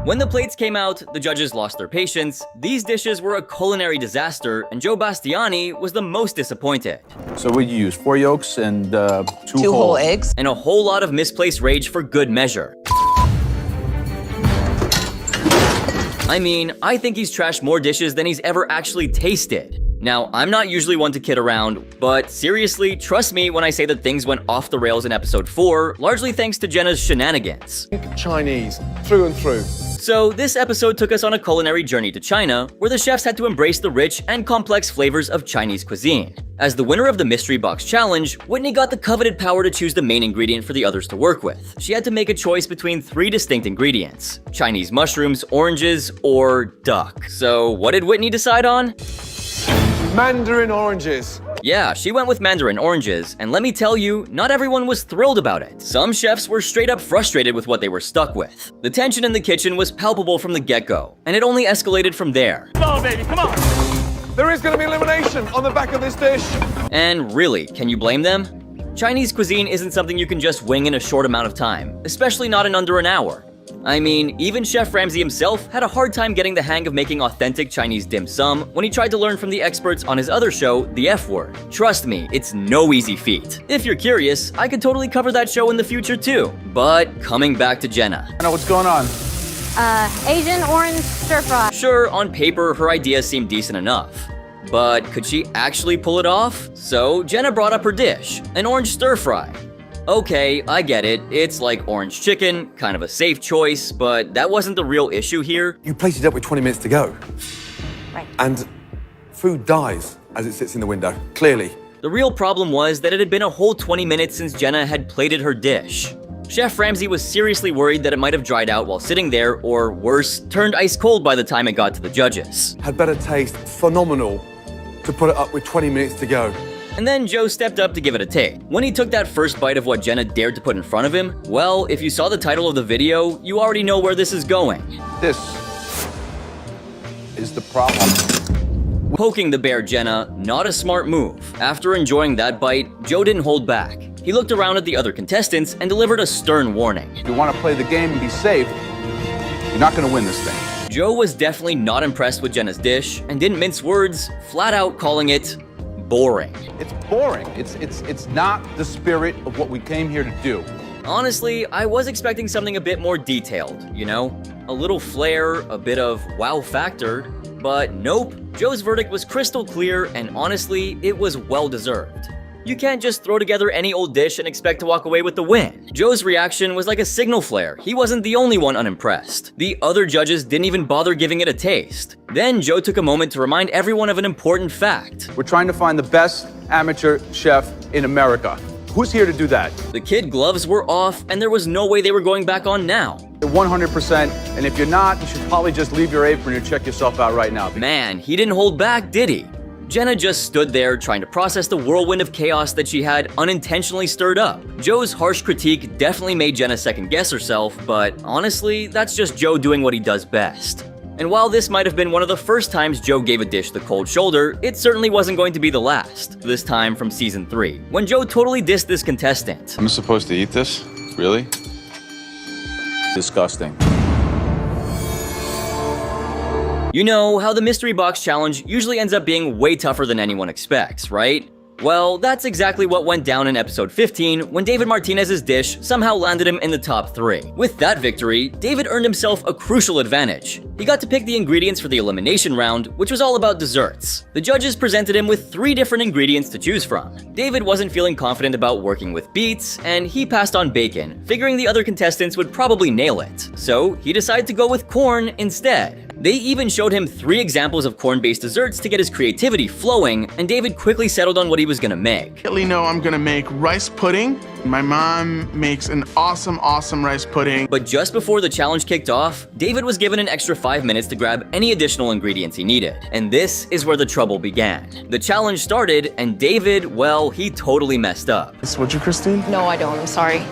When the plates came out, the judges lost their patience. These dishes were a culinary disaster, and Joe Bastiani was the most disappointed. So what you use? 4 yolks and two whole eggs. And a whole lot of misplaced rage for good measure. I mean, I think he's trashed more dishes than he's ever actually tasted. Now, I'm not usually one to kid around, but seriously, trust me when I say that things went off the rails in episode 4, largely thanks to Jenna's shenanigans. Chinese, through and through. So this episode took us on a culinary journey to China, where the chefs had to embrace the rich and complex flavors of Chinese cuisine. As the winner of the Mystery Box Challenge, Whitney got the coveted power to choose the main ingredient for the others to work with. She had to make a choice between 3 distinct ingredients: Chinese mushrooms, oranges, or duck. So what did Whitney decide on? Mandarin oranges. Yeah, she went with mandarin oranges, and let me tell you, not everyone was thrilled about it. Some chefs were straight up frustrated with what they were stuck with. The tension in the kitchen was palpable from the get-go, and it only escalated from there. Come on, baby, come on. There is going to be elimination on the back of this dish. And really, can you blame them? Chinese cuisine isn't something you can just wing in a short amount of time, especially not in under an hour. I mean, even Chef Ramsay himself had a hard time getting the hang of making authentic Chinese dim sum when he tried to learn from the experts on his other show, The F Word. Trust me, it's no easy feat. If you're curious, I could totally cover that show in the future too. But coming back to Jenna. Jenna, what's going on? Asian orange stir fry. Sure, on paper, her idea seemed decent enough. But could she actually pull it off? So Jenna brought up her dish, an orange stir fry. Okay, I get it. It's like orange chicken, kind of a safe choice, but that wasn't the real issue here. You place it up with 20 minutes to go. Right. And food dies as it sits in the window, clearly. The real problem was that it had been a whole 20 minutes since Jenna had plated her dish. Chef Ramsay was seriously worried that it might have dried out while sitting there, or worse, turned ice cold by the time it got to the judges. Had better taste, phenomenal, to put it up with 20 minutes to go. And then Joe stepped up to give it a taste. When he took that first bite of what Jenna dared to put in front of him, well, if you saw the title of the video, you already know where this is going. This is the problem. Poking the bear Jenna, not a smart move. After enjoying that bite, Joe didn't hold back. He looked around at the other contestants and delivered a stern warning. If you want to play the game and be safe, you're not going to win this thing. Joe was definitely not impressed with Jenna's dish and didn't mince words, flat out calling it boring. It's boring. It's not the spirit of what we came here to do. Honestly, I was expecting something a bit more detailed, you know? A little flair, a bit of wow factor, but nope. Joe's verdict was crystal clear, and honestly, it was well deserved. You can't just throw together any old dish and expect to walk away with the win. Joe's reaction was like a signal flare. He wasn't the only one unimpressed. The other judges didn't even bother giving it a taste. Then Joe took a moment to remind everyone of an important fact. We're trying to find the best amateur chef in America. Who's here to do that? The kid gloves were off, and there was no way they were going back on now. 100%, and if you're not, you should probably just leave your apron and check yourself out right now. Man, he didn't hold back, did he? Jenna just stood there trying to process the whirlwind of chaos that she had unintentionally stirred up. Joe's harsh critique definitely made Jenna second guess herself, but honestly, that's just Joe doing what he does best. And while this might have been one of the first times Joe gave a dish the cold shoulder, it certainly wasn't going to be the last, this time from season 3, when Joe totally dissed this contestant. I'm supposed to eat this? Really? Disgusting. You know how the Mystery Box Challenge usually ends up being way tougher than anyone expects, right? Well, that's exactly what went down in episode 15 when David Martinez's dish somehow landed him in the top 3. With that victory, David earned himself a crucial advantage. He got to pick the ingredients for the elimination round, which was all about desserts. The judges presented him with 3 different ingredients to choose from. David wasn't feeling confident about working with beets, and he passed on bacon, figuring the other contestants would probably nail it. So he decided to go with corn instead. They even showed him 3 examples of corn-based desserts to get his creativity flowing, and David quickly settled on what he was gonna make. I know I'm gonna make rice pudding. My mom makes an awesome rice pudding. But just before the challenge kicked off, David was given an extra 5 minutes to grab any additional ingredients he needed. And this is where the trouble began. The challenge started, and David, well, he totally messed up. Would you, Christine? No, I don't. I'm sorry.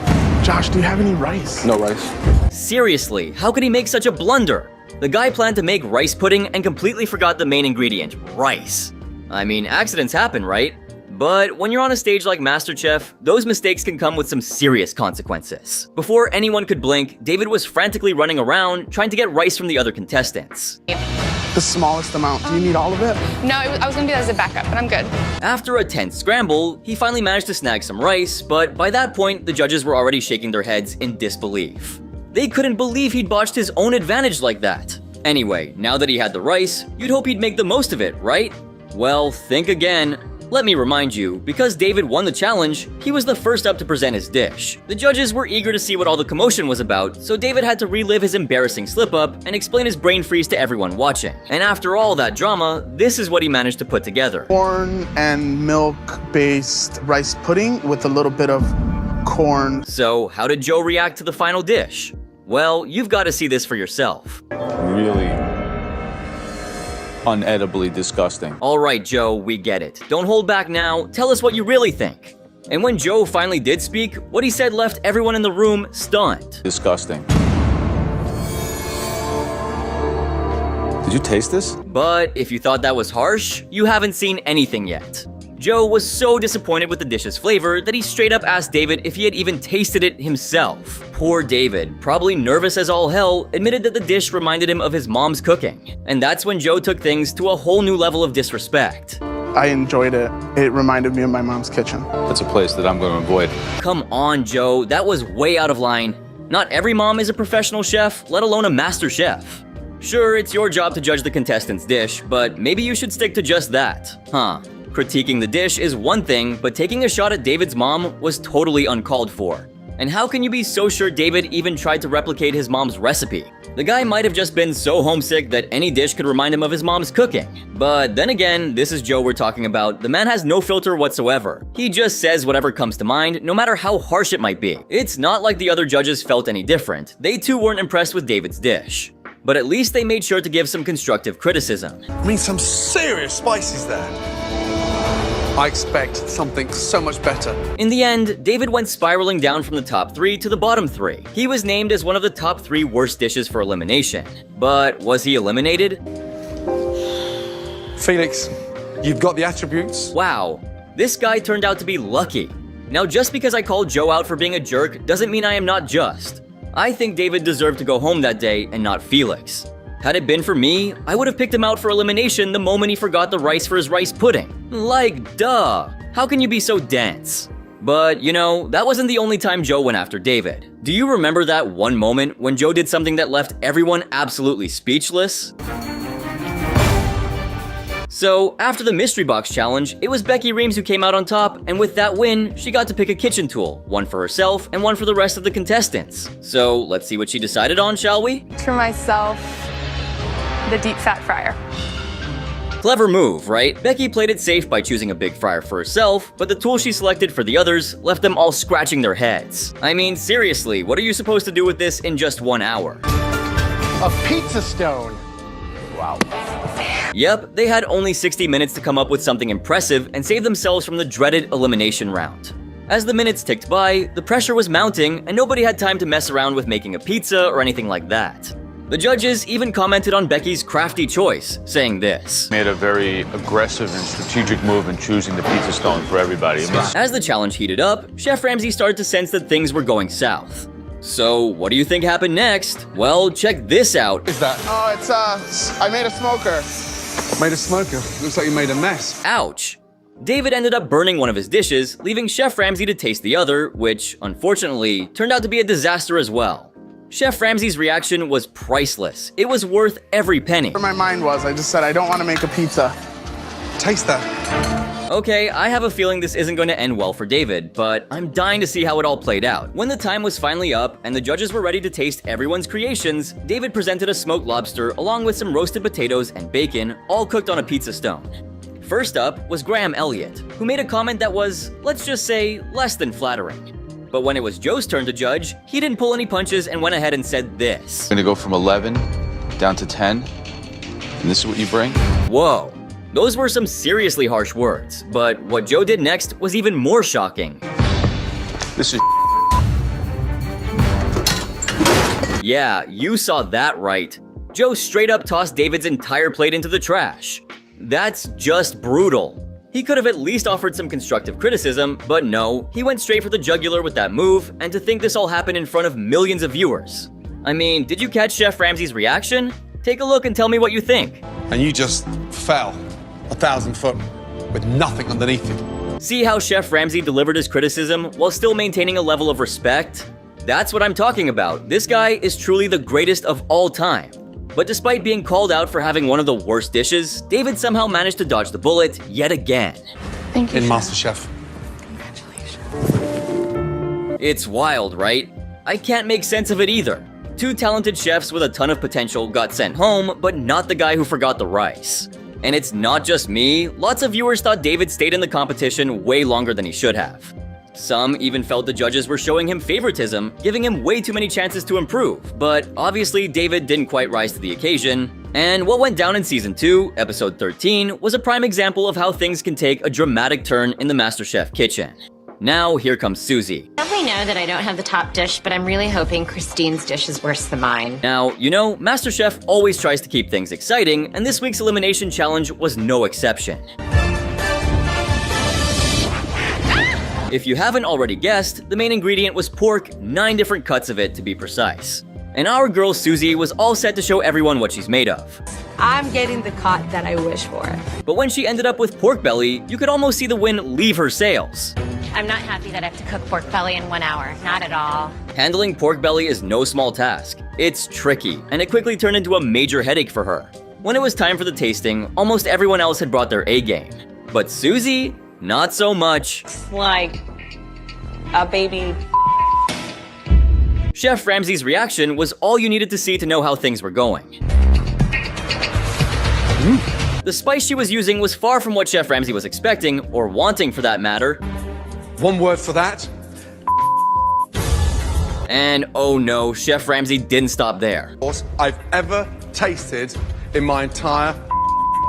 Josh, do you have any rice? No rice. Seriously, how could he make such a blunder? The guy planned to make rice pudding and completely forgot the main ingredient, rice. I mean, accidents happen, right? But when you're on a stage like MasterChef, those mistakes can come with some serious consequences. Before anyone could blink, David was frantically running around trying to get rice from the other contestants. The smallest amount. Do you need all of it? No, I was gonna do that as a backup, but I'm good. After a tense scramble, he finally managed to snag some rice, but by that point, the judges were already shaking their heads in disbelief. They couldn't believe he'd botched his own advantage like that. Anyway, now that he had the rice, you'd hope he'd make the most of it, right? Well, think again. Let me remind you, because David won the challenge, he was the first up to present his dish. The judges were eager to see what all the commotion was about, so David had to relive his embarrassing slip-up and explain his brain freeze to everyone watching. And after all that drama, this is what he managed to put together. Corn and milk-based rice pudding with a little bit of corn. So, how did Joe react to the final dish? Well, you've got to see this for yourself. Really unedibly disgusting. Alright, Joe, we get it. Don't hold back now, tell us what you really think. And when Joe finally did speak, what he said left everyone in the room stunned. Disgusting. Did you taste this? But if you thought that was harsh, you haven't seen anything yet. Joe was so disappointed with the dish's flavor that he straight up asked David if he had even tasted it himself. Poor David, probably nervous as all hell, admitted that the dish reminded him of his mom's cooking. And that's when Joe took things to a whole new level of disrespect. I enjoyed it. It reminded me of my mom's kitchen. That's a place that I'm going to avoid. Come on, Joe, that was way out of line. Not every mom is a professional chef, let alone a master chef. Sure, it's your job to judge the contestant's dish, but maybe you should stick to just that, huh? Critiquing the dish is one thing, but taking a shot at David's mom was totally uncalled for. And how can you be so sure David even tried to replicate his mom's recipe? The guy might have just been so homesick that any dish could remind him of his mom's cooking. But then again, this is Joe we're talking about. The man has no filter whatsoever. He just says whatever comes to mind, no matter how harsh it might be. It's not like the other judges felt any different. They too weren't impressed with David's dish. But at least they made sure to give some constructive criticism. I mean, some serious spices there. I expect something so much better. In the end, David went spiraling down from the top 3 to the bottom 3. He was named as one of the top 3 worst dishes for elimination. But was he eliminated? Felix, you've got the attributes. Wow, this guy turned out to be lucky. Now, just because I called Joe out for being a jerk doesn't mean I am not just. I think David deserved to go home that day and not Felix. Had it been for me, I would have picked him out for elimination the moment he forgot the rice for his rice pudding. Like, duh. How can you be so dense? But, you know, that wasn't the only time Joe went after David. Do you remember that one moment when Joe did something that left everyone absolutely speechless? So, after the Mystery Box Challenge, it was Becky Reams who came out on top, and with that win, she got to pick a kitchen tool, one for herself and one for the rest of the contestants. So, let's see what she decided on, shall we? For myself, the deep fat fryer. Clever move, right? Becky played it safe by choosing a big fryer for herself, but the tool she selected for the others left them all scratching their heads. I mean, seriously, what are you supposed to do with this in just 1 hour? A pizza stone. Wow. Yep, they had only 60 minutes to come up with something impressive and save themselves from the dreaded elimination round. As the minutes ticked by, the pressure was mounting and nobody had time to mess around with making a pizza or anything like that. The judges even commented on Becky's crafty choice, saying this: Made a very aggressive and strategic move in choosing the pizza stone for everybody. As the challenge heated up, Chef Ramsay started to sense that things were going south. So, what do you think happened next? Well, check this out. What is that? Oh, it's I made a smoker. Made a smoker. Looks like you made a mess. Ouch. David ended up burning one of his dishes, leaving Chef Ramsay to taste the other, which, unfortunately, turned out to be a disaster as well. Chef Ramsay's reaction was priceless. It was worth every penny. Where my mind was, I just said I don't want to make a pizza. Taste that. Okay, I have a feeling this isn't going to end well for David, but I'm dying to see how it all played out. When the time was finally up and the judges were ready to taste everyone's creations, David presented a smoked lobster along with some roasted potatoes and bacon, all cooked on a pizza stone. First up was Graham Elliott, who made a comment that was, let's just say, less than flattering. But when it was Joe's turn to judge, he didn't pull any punches and went ahead and said this. I'm gonna go from 11 down to 10, and this is what you bring? Whoa. Those were some seriously harsh words, but what Joe did next was even more shocking. This is Yeah, you saw that right. Joe straight up tossed David's entire plate into the trash. That's just brutal. He could have at least offered some constructive criticism, but no, he went straight for the jugular with that move, and to think this all happened in front of millions of viewers. I mean, did you catch Chef Ramsay's reaction? Take a look and tell me what you think. And you just fell 1,000 foot with nothing underneath you. See how Chef Ramsay delivered his criticism while still maintaining a level of respect? That's what I'm talking about. This guy is truly the greatest of all time. But despite being called out for having one of the worst dishes, David somehow managed to dodge the bullet yet again. Thank you. In Chef. MasterChef. Congratulations. It's wild, right? I can't make sense of it either. Two talented chefs with a ton of potential got sent home, but not the guy who forgot the rice. And it's not just me, lots of viewers thought David stayed in the competition way longer than he should have. Some even felt the judges were showing him favoritism, giving him way too many chances to improve, but obviously David didn't quite rise to the occasion. And what went down in Season 2, Episode 13, was a prime example of how things can take a dramatic turn in the MasterChef kitchen. Now, here comes Susie. I know that I don't have the top dish, but I'm really hoping Christine's dish is worse than mine. Now, you know, MasterChef always tries to keep things exciting, and this week's elimination challenge was no exception. If you haven't already guessed, the main ingredient was pork, 9 different cuts of it to be precise. And our girl Susie was all set to show everyone what she's made of. I'm getting the cut that I wish for. But when she ended up with pork belly, you could almost see the wind leave her sails. I'm not happy that I have to cook pork belly in 1 hour. Not at all. Handling pork belly is no small task. It's tricky, and it quickly turned into a major headache for her. When it was time for the tasting, almost everyone else had brought their A game. But Susie, not so much. It's like a baby. Chef Ramsay's reaction was all you needed to see to know how things were going. The spice she was using was far from what Chef Ramsay was expecting, or wanting for that matter. One word for that. And oh no, Chef Ramsay didn't stop there. I've ever tasted in my entire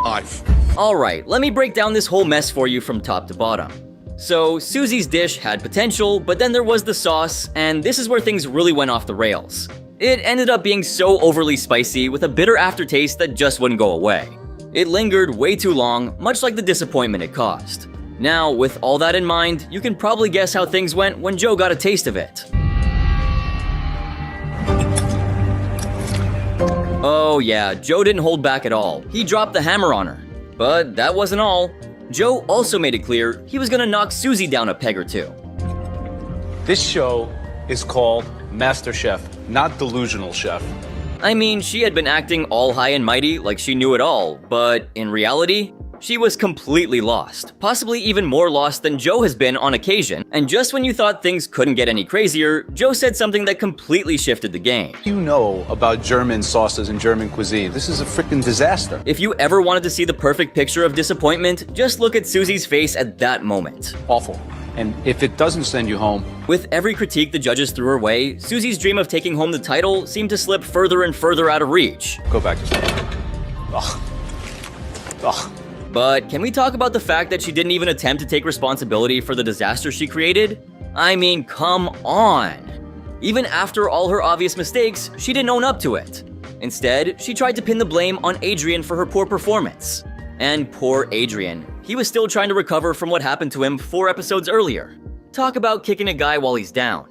life. Alright, let me break down this whole mess for you from top to bottom. So, Susie's dish had potential, but then there was the sauce, and this is where things really went off the rails. It ended up being so overly spicy with a bitter aftertaste that just wouldn't go away. It lingered way too long, much like the disappointment it caused. Now, with all that in mind, you can probably guess how things went when Joe got a taste of it. Oh yeah, Joe didn't hold back at all. He dropped the hammer on her. But that wasn't all. Joe also made it clear he was gonna knock Susie down a peg or two. This show is called MasterChef, not Delusional Chef. I mean, she had been acting all high and mighty like she knew it all, but in reality, she was completely lost, possibly even more lost than Joe has been on occasion, and just when you thought things couldn't get any crazier, Joe said something that completely shifted the game. You know about German sauces and German cuisine. This is a freaking disaster. If you ever wanted to see the perfect picture of disappointment, just look at Susie's face at that moment. Awful. And if it doesn't send you home... With every critique the judges threw her way, Susie's dream of taking home the title seemed to slip further and further out of reach. Go back to sleep. Ugh. Ugh. But can we talk about the fact that she didn't even attempt to take responsibility for the disaster she created? I mean, come on! Even after all her obvious mistakes, she didn't own up to it. Instead, she tried to pin the blame on Adrian for her poor performance. And poor Adrian. He was still trying to recover from what happened to him 4 episodes earlier. Talk about kicking a guy while he's down.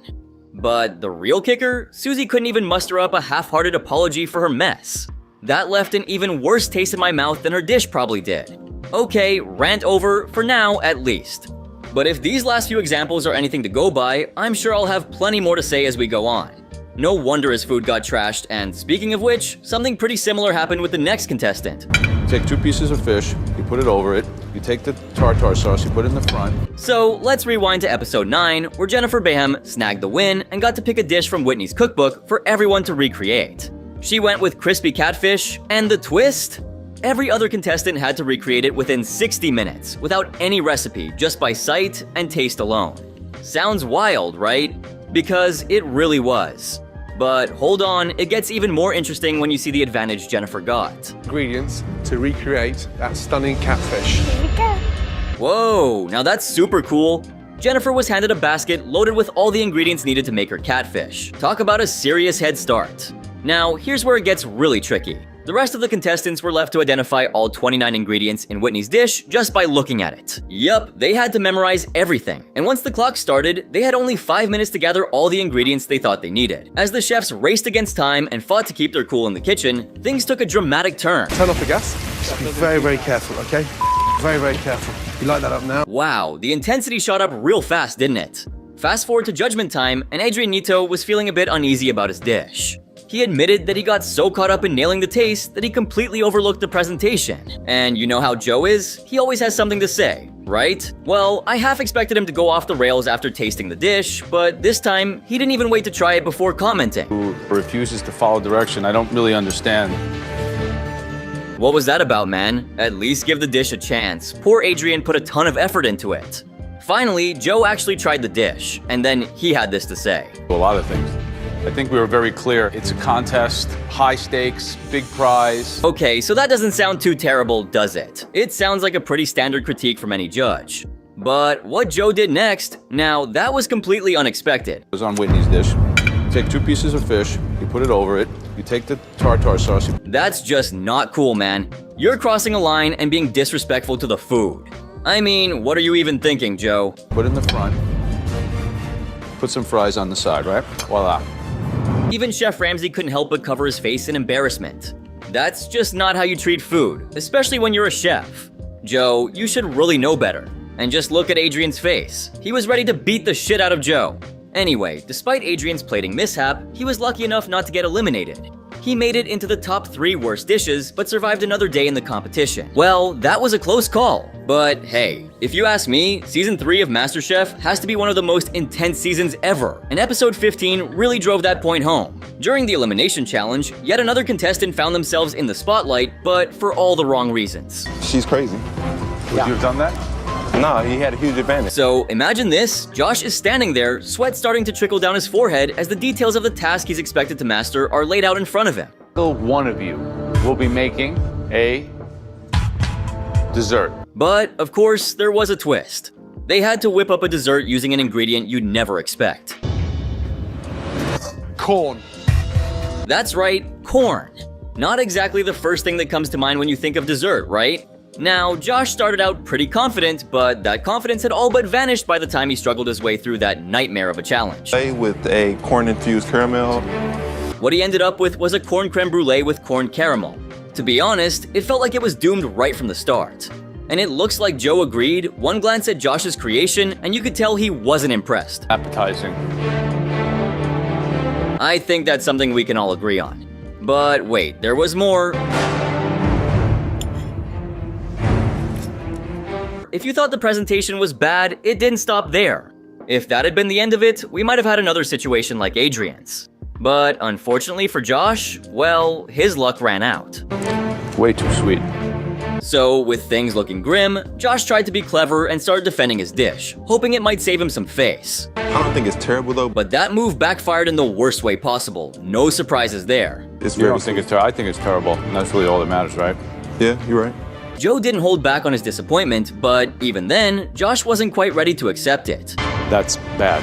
But the real kicker? Susie couldn't even muster up a half-hearted apology for her mess. That left an even worse taste in my mouth than her dish probably did. Okay, rant over, for now at least. But if these last few examples are anything to go by, I'm sure I'll have plenty more to say as we go on. No wonder his food got trashed, and speaking of which, something pretty similar happened with the next contestant. Take 2 pieces of fish, you put it over it, you take the tartar sauce, you put it in the front. So let's rewind to episode 9, where Jennifer Bayham snagged the win and got to pick a dish from Whitney's cookbook for everyone to recreate. She went with crispy catfish, and the twist? Every other contestant had to recreate it within 60 minutes, without any recipe, just by sight and taste alone. Sounds wild, right? Because it really was. But hold on, it gets even more interesting when you see the advantage Jennifer got. Ingredients to recreate that stunning catfish. Here we go. Whoa, now that's super cool. Jennifer was handed a basket loaded with all the ingredients needed to make her catfish. Talk about a serious head start. Now, here's where it gets really tricky. The rest of the contestants were left to identify all 29 ingredients in Whitney's dish just by looking at it. Yup, they had to memorize everything, and once the clock started, they had only 5 minutes to gather all the ingredients they thought they needed. As the chefs raced against time and fought to keep their cool in the kitchen, things took a dramatic turn. Turn off the gas. Just be very, very careful, okay? Very, very careful. You light that up now? Wow, the intensity shot up real fast, didn't it? Fast forward to judgment time, and Adrian Nito was feeling a bit uneasy about his dish. He admitted that he got so caught up in nailing the taste that he completely overlooked the presentation. And you know how Joe is? He always has something to say, right? Well, I half expected him to go off the rails after tasting the dish, but this time, he didn't even wait to try it before commenting. Who refuses to follow direction? I don't really understand. What was that about, man? At least give the dish a chance. Poor Adrian put a ton of effort into it. Finally, Joe actually tried the dish, and then he had this to say. A lot of things. I think we were very clear. It's a contest, high stakes, big prize. Okay, so that doesn't sound too terrible, does it? It sounds like a pretty standard critique from any judge. But what Joe did next, now that was completely unexpected. It was on Whitney's dish. You take 2 pieces of fish, you put it over it, you take the tartar sauce. That's just not cool, man. You're crossing a line and being disrespectful to the food. I mean, what are you even thinking, Joe? Put it in the front. Put some fries on the side, right? Voila. Even Chef Ramsay couldn't help but cover his face in embarrassment. That's just not how you treat food, especially when you're a chef. Joe, you should really know better. And just look at Adrian's face. He was ready to beat the shit out of Joe. Anyway, despite Adrian's plating mishap, he was lucky enough not to get eliminated. He made it into the top 3 worst dishes, but survived another day in the competition. Well, that was a close call. But hey, if you ask me, Season 3 of MasterChef has to be one of the most intense seasons ever, and Episode 15 really drove that point home. During the elimination challenge, yet another contestant found themselves in the spotlight, but for all the wrong reasons. She's crazy. Would you have done that? No, he had a huge advantage. So imagine this, Josh is standing there, sweat starting to trickle down his forehead as the details of the task he's expected to master are laid out in front of him. One of you will be making a dessert. But, of course, there was a twist. They had to whip up a dessert using an ingredient you'd never expect. Corn. That's right, corn. Not exactly the first thing that comes to mind when you think of dessert, right? Now, Josh started out pretty confident, but that confidence had all but vanished by the time he struggled his way through that nightmare of a challenge. With a corn-infused caramel. What he ended up with was a corn creme brulee with corn caramel. To be honest, it felt like it was doomed right from the start. And it looks like Joe agreed. One glance at Josh's creation, and you could tell he wasn't impressed. Appetizing. I think that's something we can all agree on. But wait, there was more. If you thought the presentation was bad, it didn't stop there. If that had been the end of it, we might have had another situation like Adrian's. But unfortunately for Josh, well, his luck ran out. Way too sweet. So, with things looking grim, Josh tried to be clever and started defending his dish, hoping it might save him some face. I don't think it's terrible though. But that move backfired in the worst way possible. No surprises there. You don't think it's terrible? I think it's terrible, and that's really all that matters, right? Yeah, you're right. Joe didn't hold back on his disappointment, but even then, Josh wasn't quite ready to accept it. That's bad.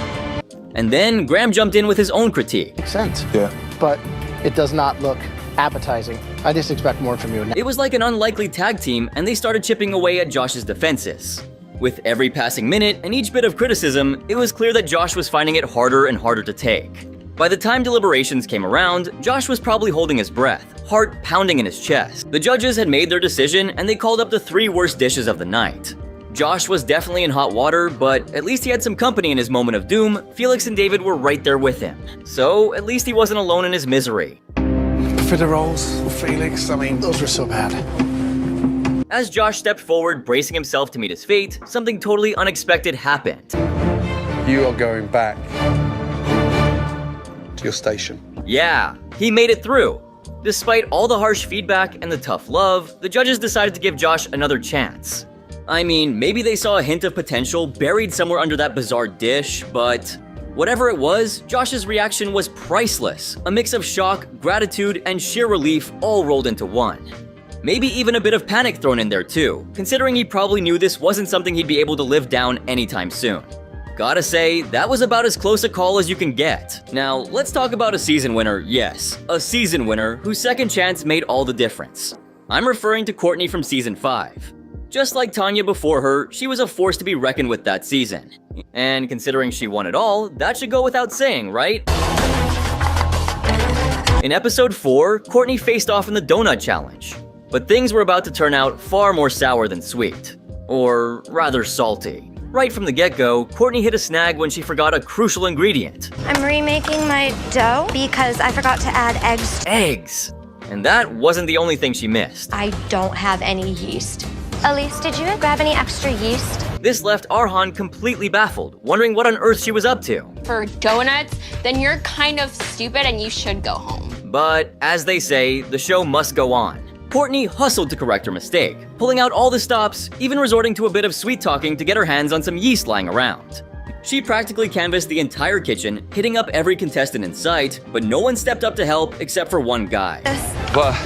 And then Graham jumped in with his own critique. Makes sense. Yeah. But it does not look appetizing. I just expect more from you. It was like an unlikely tag team, and they started chipping away at Josh's defenses. With every passing minute and each bit of criticism, it was clear that Josh was finding it harder and harder to take. By the time deliberations came around, Josh was probably holding his breath, heart pounding in his chest. The judges had made their decision, and they called up the 3 worst dishes of the night. Josh was definitely in hot water, but at least he had some company in his moment of doom. Felix and David were right there with him. So at least he wasn't alone in his misery. Fitter rolls, Felix, I mean, Those were so bad. As Josh stepped forward, bracing himself to meet his fate, something totally unexpected happened. you are going back to your station. Yeah, he made it through. Despite all the harsh feedback and the tough love, the judges decided to give Josh another chance. I mean, maybe they saw a hint of potential buried somewhere under that bizarre dish, but whatever it was, Josh's reaction was priceless. A mix of shock, gratitude, and sheer relief all rolled into one. Maybe even a bit of panic thrown in there too, considering he probably knew this wasn't something he'd be able to live down anytime soon. Gotta say, that was about as close a call as you can get. Now, let's talk about a season winner, yes, a season winner whose second chance made all the difference. I'm referring to Courtney from season 5. Just like Tanya before her, she was a force to be reckoned with that season. And considering she won it all, that should go without saying, right? In episode 4, Courtney faced off in the donut challenge. But things were about to turn out far more sour than sweet. Or rather salty. Right from the get-go, Courtney hit a snag when she forgot a crucial ingredient. I'm remaking my dough because I forgot to add eggs. Eggs! And that wasn't the only thing she missed. I don't have any yeast. Elise, did you grab any extra yeast? This left Arhan completely baffled, wondering what on earth she was up to. For donuts, then you're kind of stupid and you should go home. But, as they say, the show must go on. Courtney hustled to correct her mistake, pulling out all the stops, even resorting to a bit of sweet-talking to get her hands on some yeast lying around. She practically canvassed the entire kitchen, hitting up every contestant in sight, but no one stepped up to help except for one guy.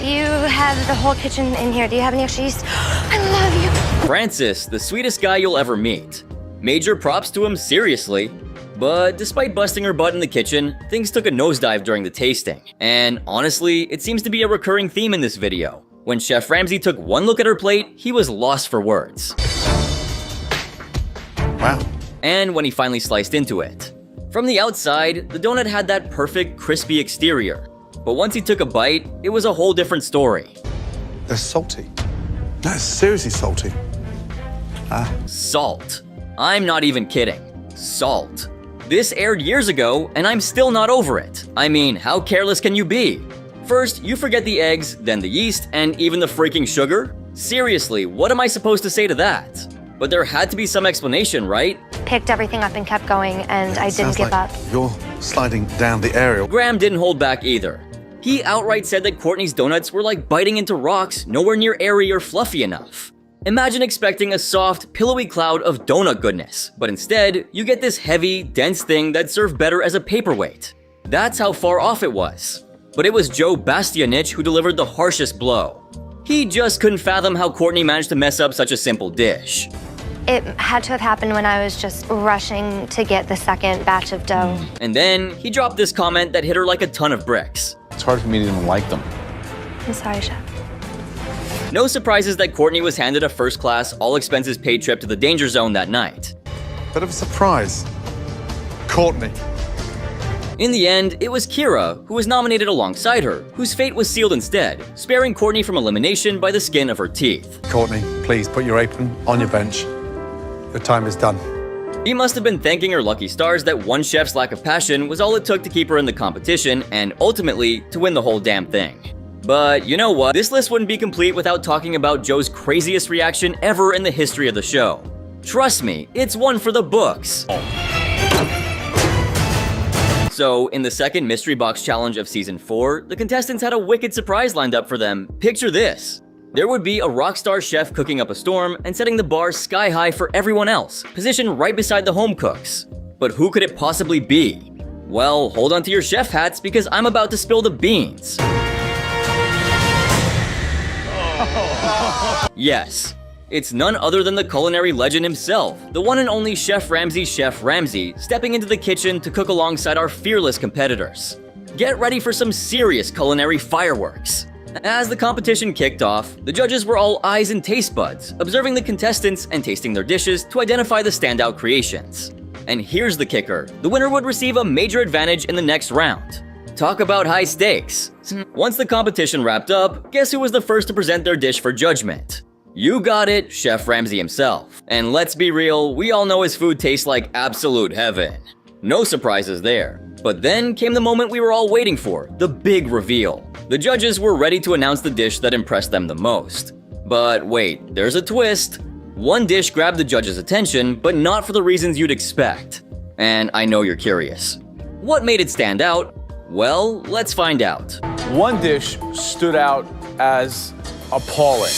You have the whole kitchen in here. Do you have any extra yeast? I love you. Francis, the sweetest guy you'll ever meet. Major props to him, seriously. But despite busting her butt in the kitchen, things took a nosedive during the tasting. And honestly, it seems to be a recurring theme in this video. When Chef Ramsay took one look at her plate, he was lost for words. Wow. And when he finally sliced into it. From the outside, the donut had that perfect, crispy exterior. But once he took a bite, it was a whole different story. They're salty. That's seriously salty. Salt. I'm not even kidding. Salt. This aired years ago, and I'm still not over it. I mean, how careless can you be? First, you forget the eggs, then the yeast, and even the freaking sugar? Seriously, what am I supposed to say to that? But there had to be some explanation, right? Picked everything up and kept going, and I didn't give up. You're sliding down the aerial. Graham didn't hold back either. He outright said that Courtney's donuts were like biting into rocks, nowhere near airy or fluffy enough. Imagine expecting a soft, pillowy cloud of donut goodness, but instead, you get this heavy, dense thing that served better as a paperweight. That's how far off it was. But it was Joe Bastianich who delivered the harshest blow. He just couldn't fathom how Courtney managed to mess up such a simple dish. It had to have happened when I was just rushing to get the second batch of dough. And then, he dropped this comment that hit her like a ton of bricks. It's hard for me to even like them. I'm sorry, Chef. No surprises that Courtney was handed a first-class, all-expenses-paid trip to the danger zone that night. Bit of a surprise. Courtney. In the end, it was Kira, who was nominated alongside her, whose fate was sealed instead, sparing Courtney from elimination by the skin of her teeth. Courtney, please put your apron on your bench. Your time is done. She must have been thanking her lucky stars that one chef's lack of passion was all it took to keep her in the competition and ultimately to win the whole damn thing. But you know what? This list wouldn't be complete without talking about Joe's craziest reaction ever in the history of the show. Trust me, it's one for the books. So, in the second Mystery Box Challenge of Season 4, the contestants had a wicked surprise lined up for them. Picture this. There would be a rock star chef cooking up a storm and setting the bar sky high for everyone else, positioned right beside the home cooks. But who could it possibly be? Well, hold on to your chef hats because I'm about to spill the beans. Yes, it's none other than the culinary legend himself, the one and only Chef Ramsay, stepping into the kitchen to cook alongside our fearless competitors. Get ready for some serious culinary fireworks. As the competition kicked off, the judges were all eyes and taste buds, observing the contestants and tasting their dishes to identify the standout creations. And here's the kicker, the winner would receive a major advantage in the next round. Talk about high stakes. Once the competition wrapped up, guess who was the first to present their dish for judgment? You got it, Chef Ramsay himself. And let's be real, we all know his food tastes like absolute heaven. No surprises there. But then came the moment we were all waiting for, the big reveal. The judges were ready to announce the dish that impressed them the most. But wait, there's a twist. One dish grabbed the judges' attention, but not for the reasons you'd expect. And I know you're curious. What made it stand out? Well, let's find out. One dish stood out as appalling.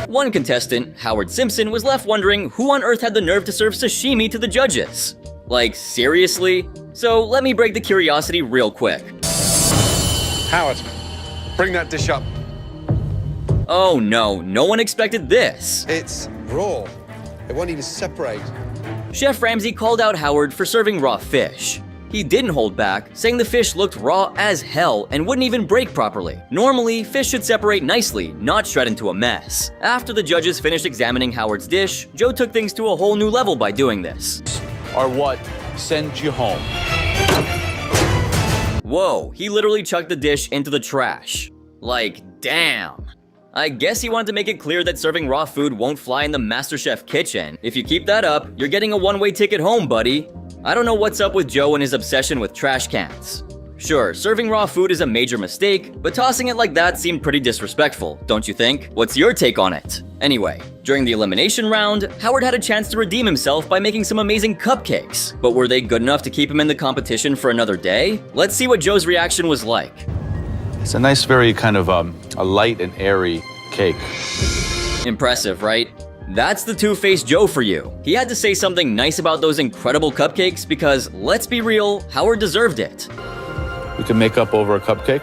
One contestant, Howard Simpson, was left wondering who on earth had the nerve to serve sashimi to the judges. Like, seriously? So let me break the curiosity real quick. Howard, bring that dish up. Oh no, no one expected this. It's raw. It won't even separate. Chef Ramsay called out Howard for serving raw fish. He didn't hold back, saying the fish looked raw as hell and wouldn't even break properly. Normally, fish should separate nicely, not shred into a mess. After the judges finished examining Howard's dish, Joe took things to a whole new level by doing this. Are what sends you home. Whoa, he literally chucked the dish into the trash. Like, damn. I guess he wanted to make it clear that serving raw food won't fly in the MasterChef kitchen. If you keep that up, you're getting a one-way ticket home, buddy. I don't know what's up with Joe and his obsession with trash cans. Sure, serving raw food is a major mistake, but tossing it like that seemed pretty disrespectful, don't you think? What's your take on it? Anyway, during the elimination round, Howard had a chance to redeem himself by making some amazing cupcakes. But were they good enough to keep him in the competition for another day? Let's see what Joe's reaction was like. It's a nice, very kind of a light and airy cake. Impressive, right? That's the two-faced Joe for you. He had to say something nice about those incredible cupcakes because, let's be real, Howard deserved it. We can make up over a cupcake?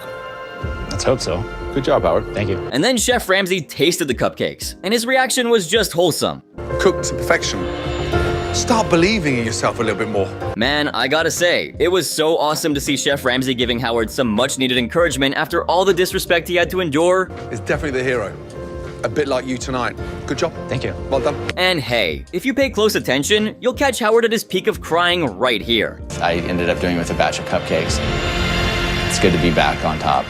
Let's hope so. Good job, Howard. Thank you. And then Chef Ramsay tasted the cupcakes, and his reaction was just wholesome. Cooked to perfection. Start believing in yourself a little bit more. Man, I gotta say, it was so awesome to see Chef Ramsay giving Howard some much-needed encouragement after all the disrespect he had to endure. He's definitely the hero. A bit like you tonight. Good job. Thank you. Well done. And hey, if you pay close attention, you'll catch Howard at his peak of crying right here. I ended up doing it with a batch of cupcakes. It's good to be back on top.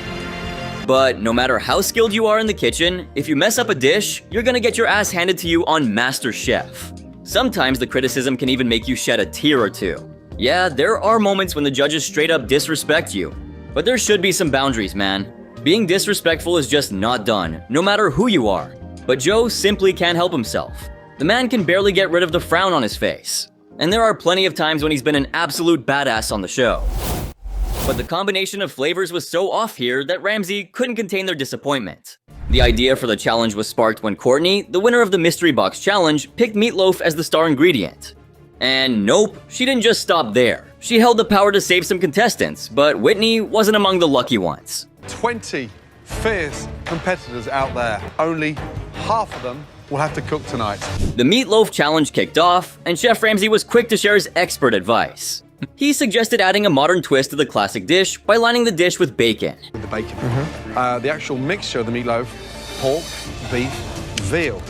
But no matter how skilled you are in the kitchen, if you mess up a dish, you're gonna get your ass handed to you on MasterChef. Sometimes the criticism can even make you shed a tear or two. Yeah, there are moments when the judges straight up disrespect you, but there should be some boundaries, man. Being disrespectful is just not done, no matter who you are. But Joe simply can't help himself. The man can barely get rid of the frown on his face. And there are plenty of times when he's been an absolute badass on the show. But the combination of flavors was so off here that Ramsay couldn't contain their disappointment. The idea for the challenge was sparked when Courtney, the winner of the Mystery Box Challenge, picked meatloaf as the star ingredient. And nope, she didn't just stop there. She held the power to save some contestants, but Whitney wasn't among the lucky ones. 20 fierce competitors out there. Only half of them will have to cook tonight. The Meatloaf Challenge kicked off, and Chef Ramsay was quick to share his expert advice. He suggested adding a modern twist to the classic dish by lining the dish with bacon. With the bacon. The actual mixture of the meatloaf, pork, beef, veal.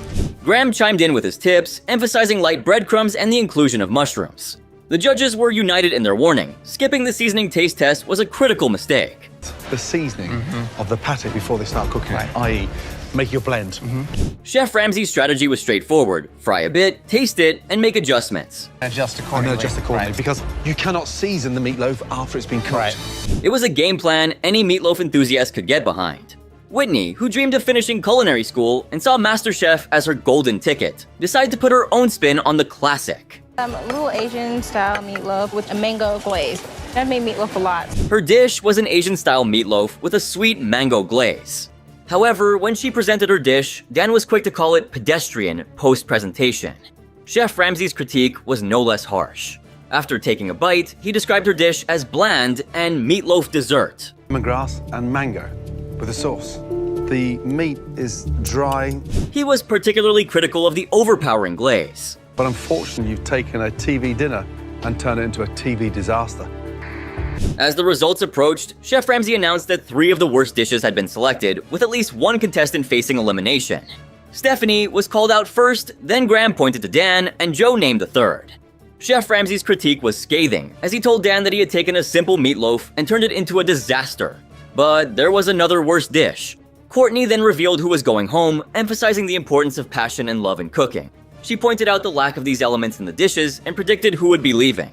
Graham chimed in with his tips, emphasizing light breadcrumbs and the inclusion of mushrooms. The judges were united in their warning. Skipping the seasoning taste test was a critical mistake. The seasoning of the patty before they start cooking it, i.e. make your blend. Chef Ramsay's strategy was straightforward. Fry a bit, taste it, and make adjustments. Adjust accordingly. Adjust accordingly, because you cannot season the meatloaf after it's been cooked. It was a game plan any meatloaf enthusiast could get behind. Whitney, who dreamed of finishing culinary school and saw MasterChef as her golden ticket, decided to put her own spin on the classic. Little Asian-style meatloaf with a mango glaze. I've made meatloaf a lot. Her dish was an Asian-style meatloaf with a sweet mango glaze. However, when she presented her dish, Dan was quick to call it pedestrian post-presentation. Chef Ramsay's critique was no less harsh. After taking a bite, he described her dish as bland and meatloaf dessert. Lemongrass and mango with a sauce. The meat is dry. He was particularly critical of the overpowering glaze. But unfortunately, you've taken a TV dinner and turned it into a TV disaster. As the results approached, Chef Ramsay announced that 3 of the worst dishes had been selected, with at least one contestant facing elimination. Stephanie was called out first, then Graham pointed to Dan, and Joe named the third. Chef Ramsay's critique was scathing, as he told Dan that he had taken a simple meatloaf and turned it into a disaster. But there was another worse dish. Courtney then revealed who was going home, emphasizing the importance of passion and love in cooking. She pointed out the lack of these elements in the dishes and predicted who would be leaving.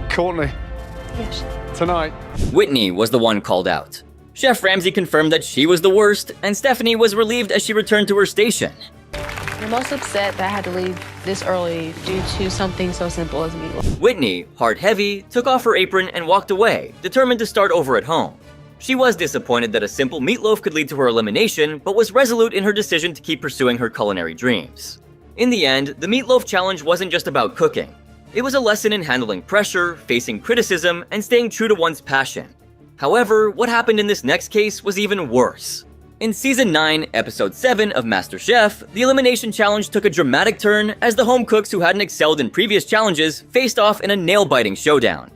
Courtney. Yes. Tonight. Whitney was the one called out. Chef Ramsay confirmed that she was the worst, and Stephanie was relieved as she returned to her station. I'm most upset that I had to leave this early due to something so simple as meatloaf. Whitney, heart heavy, took off her apron and walked away, determined to start over at home. She was disappointed that a simple meatloaf could lead to her elimination, but was resolute in her decision to keep pursuing her culinary dreams. In the end, the Meatloaf Challenge wasn't just about cooking. It was a lesson in handling pressure, facing criticism, and staying true to one's passion. However, what happened in this next case was even worse. In Season 9, Episode 7 of MasterChef, the Elimination Challenge took a dramatic turn as the home cooks who hadn't excelled in previous challenges faced off in a nail-biting showdown.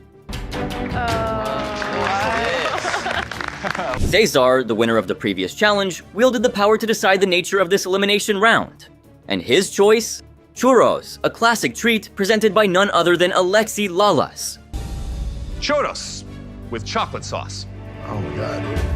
Cesar, the winner of the previous challenge, wielded the power to decide the nature of this elimination round. And his choice? Churros, a classic treat presented by none other than Alexi Lalas. Churros with chocolate sauce. Oh my God.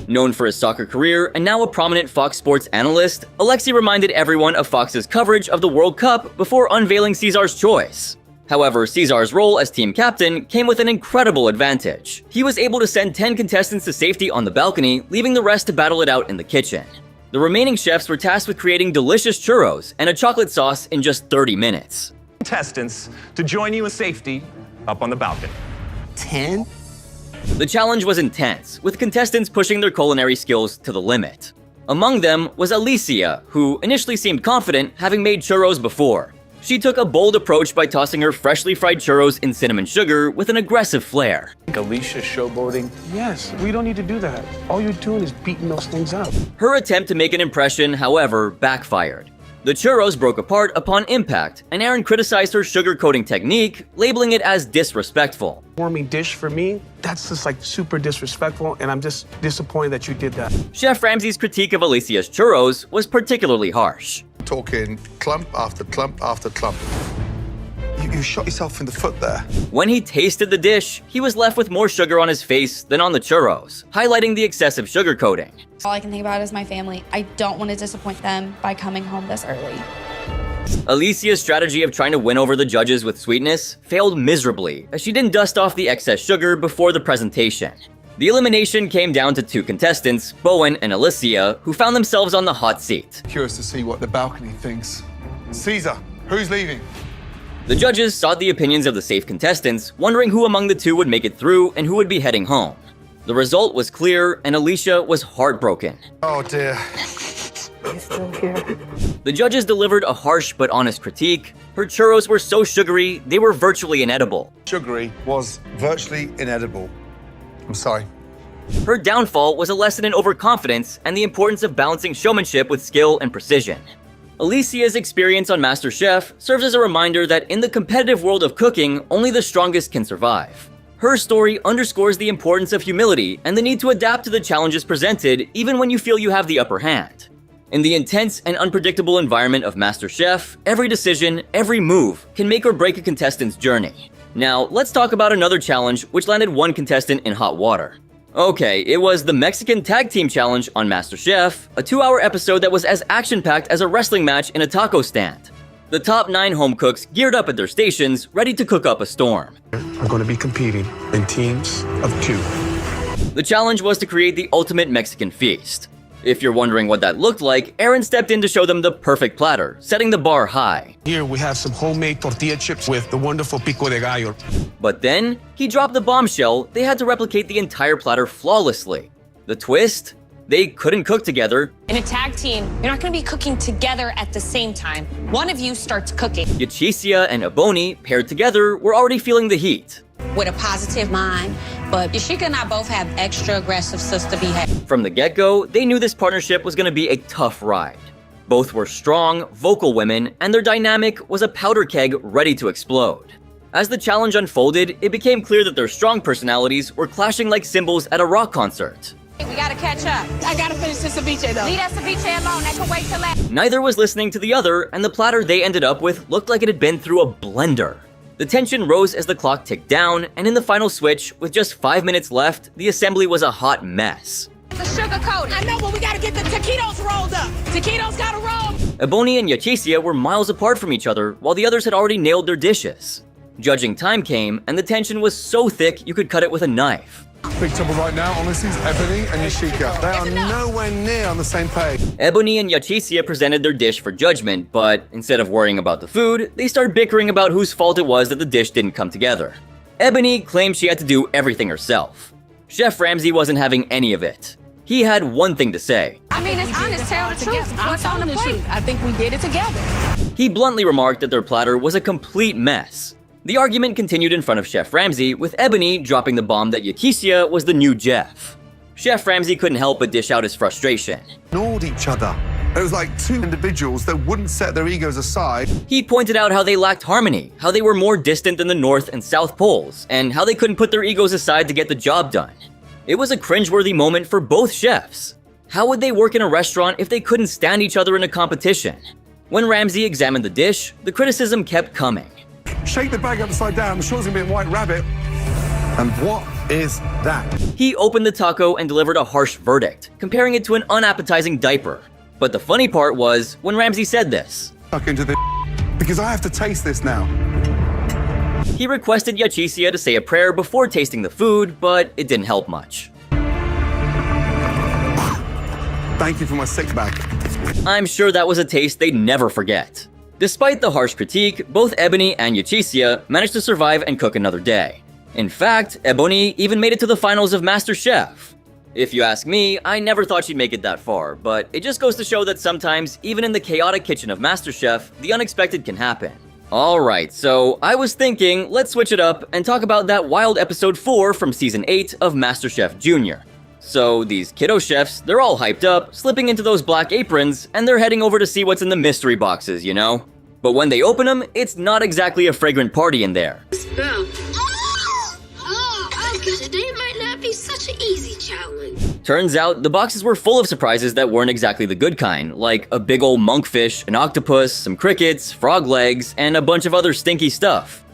Known for his soccer career and now a prominent Fox Sports analyst, Alexi reminded everyone of Fox's coverage of the World Cup before unveiling Cesar's choice. However, Cesar's role as team captain came with an incredible advantage. He was able to send 10 contestants to safety on the balcony, leaving the rest to battle it out in the kitchen. The remaining chefs were tasked with creating delicious churros and a chocolate sauce in just 30 minutes. Contestants to join you in safety up on the balcony. 10? The challenge was intense, with contestants pushing their culinary skills to the limit. Among them was Alicia, who initially seemed confident, having made churros before. She took a bold approach by tossing her freshly fried churros in cinnamon sugar with an aggressive flair. Alicia showboating? Yes, we don't need to do that. All you're doing is beating those things up. Her attempt to make an impression, however, backfired. The churros broke apart upon impact, and Aaron criticized her sugar coating technique, labeling it as disrespectful. Warming dish for me, that's just like super disrespectful, and I'm just disappointed that you did that. Chef Ramsay's critique of Alicia's churros was particularly harsh. Talking clump after clump after clump. You shot yourself in the foot there. When he tasted the dish, he was left with more sugar on his face than on the churros, highlighting the excessive sugar coating. All I can think about is my family. I don't want to disappoint them by coming home this early. Alicia's strategy of trying to win over the judges with sweetness failed miserably, as she didn't dust off the excess sugar before the presentation. The elimination came down to 2 contestants, Bowen and Alicia, who found themselves on the hot seat. Curious to see what the balcony thinks. Caesar, who's leaving? The judges sought the opinions of the safe contestants, wondering who among the 2 would make it through and who would be heading home. The result was clear, and Alicia was heartbroken. Oh dear. He's still here. The judges delivered a harsh but honest critique. Her churros were so sugary, they were virtually inedible. Sugary was virtually inedible. I'm sorry. Her downfall was a lesson in overconfidence and the importance of balancing showmanship with skill and precision. Alicia's experience on MasterChef serves as a reminder that in the competitive world of cooking, only the strongest can survive. Her story underscores the importance of humility and the need to adapt to the challenges presented even when you feel you have the upper hand. In the intense and unpredictable environment of MasterChef, every decision, every move can make or break a contestant's journey. Now, let's talk about another challenge which landed one contestant in hot water. Okay, it was the Mexican Tag Team Challenge on MasterChef, a 2-hour episode that was as action-packed as a wrestling match in a taco stand. The top 9 home cooks geared up at their stations, ready to cook up a storm. Are going to be competing in teams of 2. The challenge was to create the ultimate Mexican feast. If you're wondering what that looked like, Aaron stepped in to show them the perfect platter, setting the bar high. Here we have some homemade tortilla chips with the wonderful pico de gallo. But then, he dropped the bombshell. They had to replicate the entire platter flawlessly. The twist? They couldn't cook together. In a tag team, you're not going to be cooking together at the same time. One of you starts cooking. Yachicia and Ebony, paired together, were already feeling the heat. With a positive mind, but Yashika and I both have extra aggressive sister behavior. From the get-go, they knew this partnership was going to be a tough ride. Both were strong, vocal women, and their dynamic was a powder keg ready to explode. As the challenge unfolded, it became clear that their strong personalities were clashing like cymbals at a rock concert. We gotta catch up. I gotta finish this ceviche though. Leave that ceviche alone. That can wait till last. Neither was listening to the other, and the platter they ended up with looked like it had been through a blender. The tension rose as the clock ticked down, and in the final switch, with just 5 minutes left, the assembly was a hot mess. The sugar coating. I know, but we gotta get the taquitos rolled up. Taquitos gotta roll. Ebony and Yachicia were miles apart from each other, while the others had already nailed their dishes. Judging time came, and the tension was so thick you could cut it with a knife. Big trouble right now, honestly, is Ebony and Yashika. They are nowhere near on the same page. Ebony and Yachicia presented their dish for judgment, but instead of worrying about the food, they started bickering about whose fault it was that the dish didn't come together. Ebony claimed she had to do everything herself. Chef Ramsay wasn't having any of it. He had one thing to say. I mean, it's honest. Tell the truth. What's on the plate? I think we did it together. He bluntly remarked that their platter was a complete mess. The argument continued in front of Chef Ramsay, with Ebony dropping the bomb that Yachicia was the new Jeff. Chef Ramsay couldn't help but dish out his frustration. Ignored each other. It was like two individuals that wouldn't set their egos aside. He pointed out how they lacked harmony, how they were more distant than the North and South Poles, and how they couldn't put their egos aside to get the job done. It was a cringeworthy moment for both chefs. How would they work in a restaurant if they couldn't stand each other in a competition? When Ramsay examined the dish, the criticism kept coming. Shake the bag upside down, I'm sure it's gonna be a white rabbit. And what is that? He opened the taco and delivered a harsh verdict, comparing it to an unappetizing diaper. But the funny part was when Ramsay said this. Tuck into the because I have to taste this now. He requested Yachicia to say a prayer before tasting the food, but it didn't help much. Thank you for my sick bag. I'm sure that was a taste they'd never forget. Despite the harsh critique, both Ebony and Yachicia managed to survive and cook another day. In fact, Ebony even made it to the finals of MasterChef. If you ask me, I never thought she'd make it that far, but it just goes to show that sometimes, even in the chaotic kitchen of MasterChef, the unexpected can happen. Alright, so I was thinking, let's switch it up and talk about that wild episode 4 from season 8 of MasterChef Junior. So these kiddo chefs, they're all hyped up, slipping into those black aprons, and they're heading over to see what's in the mystery boxes, you know? But when they open them, it's not exactly a fragrant party in there. Today might not be such an easy challenge. Turns out, the boxes were full of surprises that weren't exactly the good kind, like a big ol' monkfish, an octopus, some crickets, frog legs, and a bunch of other stinky stuff.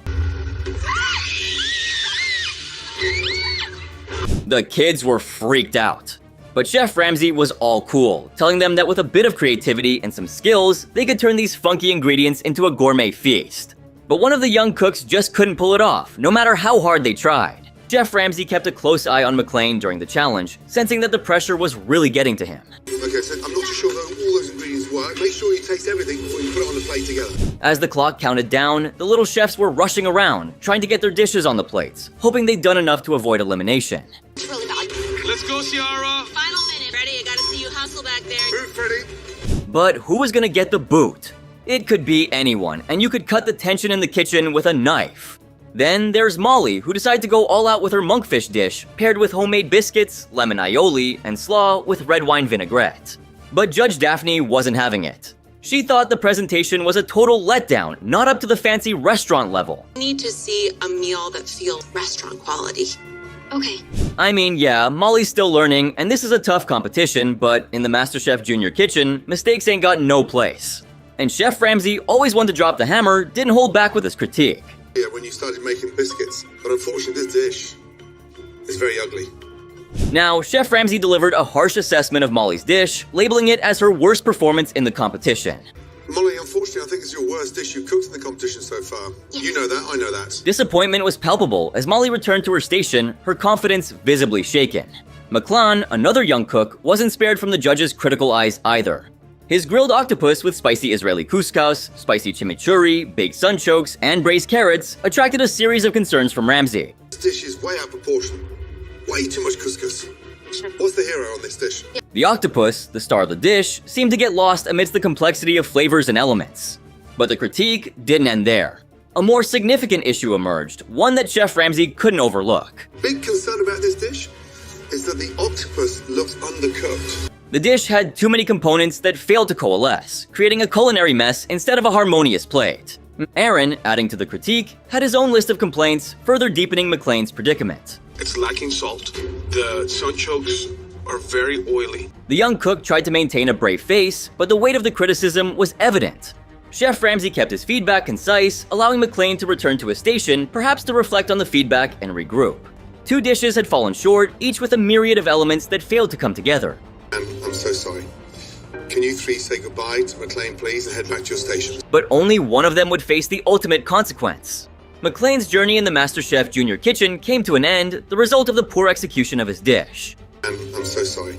The kids were freaked out. But Chef Ramsay was all cool, telling them that with a bit of creativity and some skills, they could turn these funky ingredients into a gourmet feast. But one of the young cooks just couldn't pull it off, no matter how hard they tried. Chef Ramsay kept a close eye on McLean during the challenge, sensing that the pressure was really getting to him. Okay, so I'm not too sure that all those ingredients work. Make sure you taste everything before you put it on the plate together. As the clock counted down, the little chefs were rushing around, trying to get their dishes on the plates, hoping they'd done enough to avoid elimination. It's really bad. Let's go, Ciara. Final minute. Freddie, I gotta see you hustle back there. Move, Freddie. But who was gonna get the boot? It could be anyone, and you could cut the tension in the kitchen with a knife. Then there's Molly, who decided to go all out with her monkfish dish, paired with homemade biscuits, lemon aioli, and slaw with red wine vinaigrette. But Judge Daphne wasn't having it. She thought the presentation was a total letdown, not up to the fancy restaurant level. I need to see a meal that feels restaurant quality. Okay. I mean, yeah, Molly's still learning, and this is a tough competition, but in the MasterChef Junior kitchen, mistakes ain't got no place. And Chef Ramsay, always one to drop the hammer, didn't hold back with his critique. Yeah, when you started making biscuits, but unfortunately this dish is very ugly. Now, Chef Ramsay delivered a harsh assessment of Molly's dish, labeling it as her worst performance in the competition. Molly, unfortunately, I think it's your worst dish you've cooked in the competition so far. You know that, I know that. Disappointment was palpable as Molly returned to her station, her confidence visibly shaken. McLean, another young cook, wasn't spared from the judges' critical eyes either. His grilled octopus with spicy Israeli couscous, spicy chimichurri, baked sunchokes, and braised carrots attracted a series of concerns from Ramsay. This dish is way out of proportion. Way too much couscous. What's the hero on this dish? The octopus, the star of the dish, seemed to get lost amidst the complexity of flavors and elements. But the critique didn't end there. A more significant issue emerged, one that Chef Ramsay couldn't overlook. Big concern about this dish is that the octopus looks undercooked. The dish had too many components that failed to coalesce, creating a culinary mess instead of a harmonious plate. Aaron, adding to the critique, had his own list of complaints, further deepening McLean's predicament. It's lacking salt. The sunchokes are very oily. The young cook tried to maintain a brave face, but the weight of the criticism was evident. Chef Ramsay kept his feedback concise, allowing McLean to return to his station, perhaps to reflect on the feedback and regroup. 2 dishes had fallen short, each with a myriad of elements that failed to come together. I'm so sorry. Can you 3 say goodbye to McLean, please, and head back to your station? But only one of them would face the ultimate consequence. McLean's journey in the MasterChef Junior kitchen came to an end, the result of the poor execution of his dish. I'm so sorry.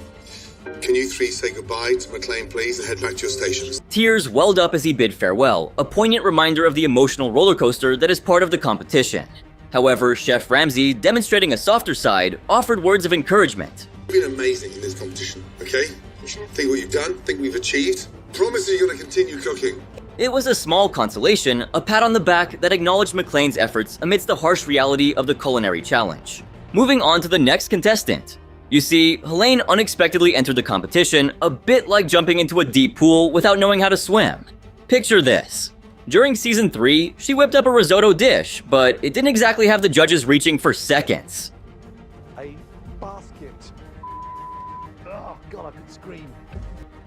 Can you 3 say goodbye to McLean, please, and head back to your stations? Tears welled up as he bid farewell, a poignant reminder of the emotional roller coaster that is part of the competition. However, Chef Ramsay, demonstrating a softer side, offered words of encouragement. You've been amazing in this competition, okay? Think what you've done, think we've achieved. Promise you're going to continue cooking. It was a small consolation, a pat on the back that acknowledged McLean's efforts amidst the harsh reality of the culinary challenge. Moving on to the next contestant. You see, Helene unexpectedly entered the competition a bit like jumping into a deep pool without knowing how to swim. Picture this. During season 3, she whipped up a risotto dish, but it didn't exactly have the judges reaching for seconds. A basket. Oh, God, I could scream.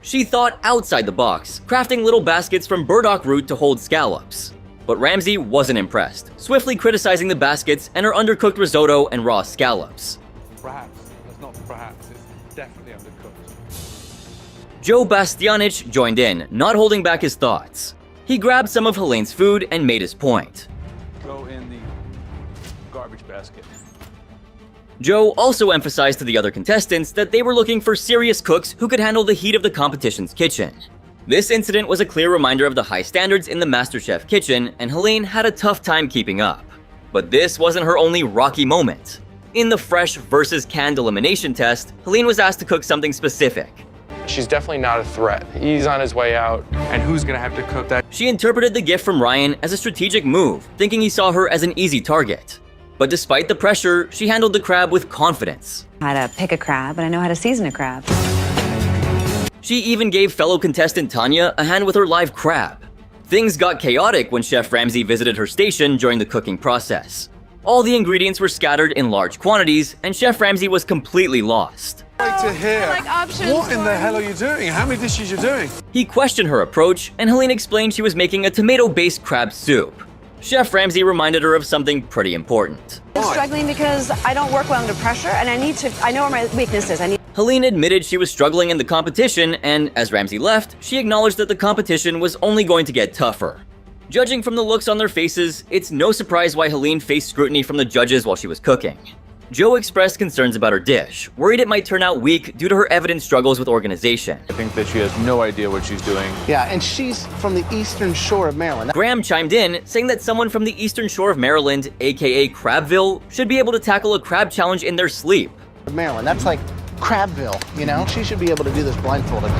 She thought outside the box, crafting little baskets from burdock root to hold scallops. But Ramsay wasn't impressed, swiftly criticizing the baskets and her undercooked risotto and raw scallops. Perhaps. That's not perhaps. It's definitely undercooked. Joe Bastianich joined in, not holding back his thoughts. He grabbed some of Helene's food and made his point. Go in the garbage basket. Joe also emphasized to the other contestants that they were looking for serious cooks who could handle the heat of the competition's kitchen. This incident was a clear reminder of the high standards in the MasterChef kitchen, and Helene had a tough time keeping up. But this wasn't her only rocky moment. In the fresh versus canned elimination test, Helene was asked to cook something specific. She's definitely not a threat. He's on his way out. And who's gonna have to cook that? She interpreted the gift from Ryan as a strategic move, thinking he saw her as an easy target. But despite the pressure, she handled the crab with confidence. I know how to pick a crab, and I know how to season a crab. She even gave fellow contestant Tanya a hand with her live crab. Things got chaotic when Chef Ramsay visited her station during the cooking process. All the ingredients were scattered in large quantities, and Chef Ramsay was completely lost. Great to hear. Like options What in the hell are you doing? How many dishes are you doing? He questioned her approach, and Helene explained she was making a tomato-based crab soup. Chef Ramsay reminded her of something pretty important. I'm struggling because I don't work well under pressure, and I know where my weakness is. Helene admitted she was struggling in the competition, and as Ramsay left, she acknowledged that the competition was only going to get tougher. Judging from the looks on their faces, it's no surprise why Helene faced scrutiny from the judges while she was cooking. Joe expressed concerns about her dish, worried it might turn out weak due to her evident struggles with organization. I think that she has no idea what she's doing. Yeah, and she's from the eastern shore of Maryland. Graham chimed in, saying that someone from the eastern shore of Maryland, aka Crabville, should be able to tackle a crab challenge in their sleep. Maryland, that's like Crabville, you know? She should be able to do this blindfolded.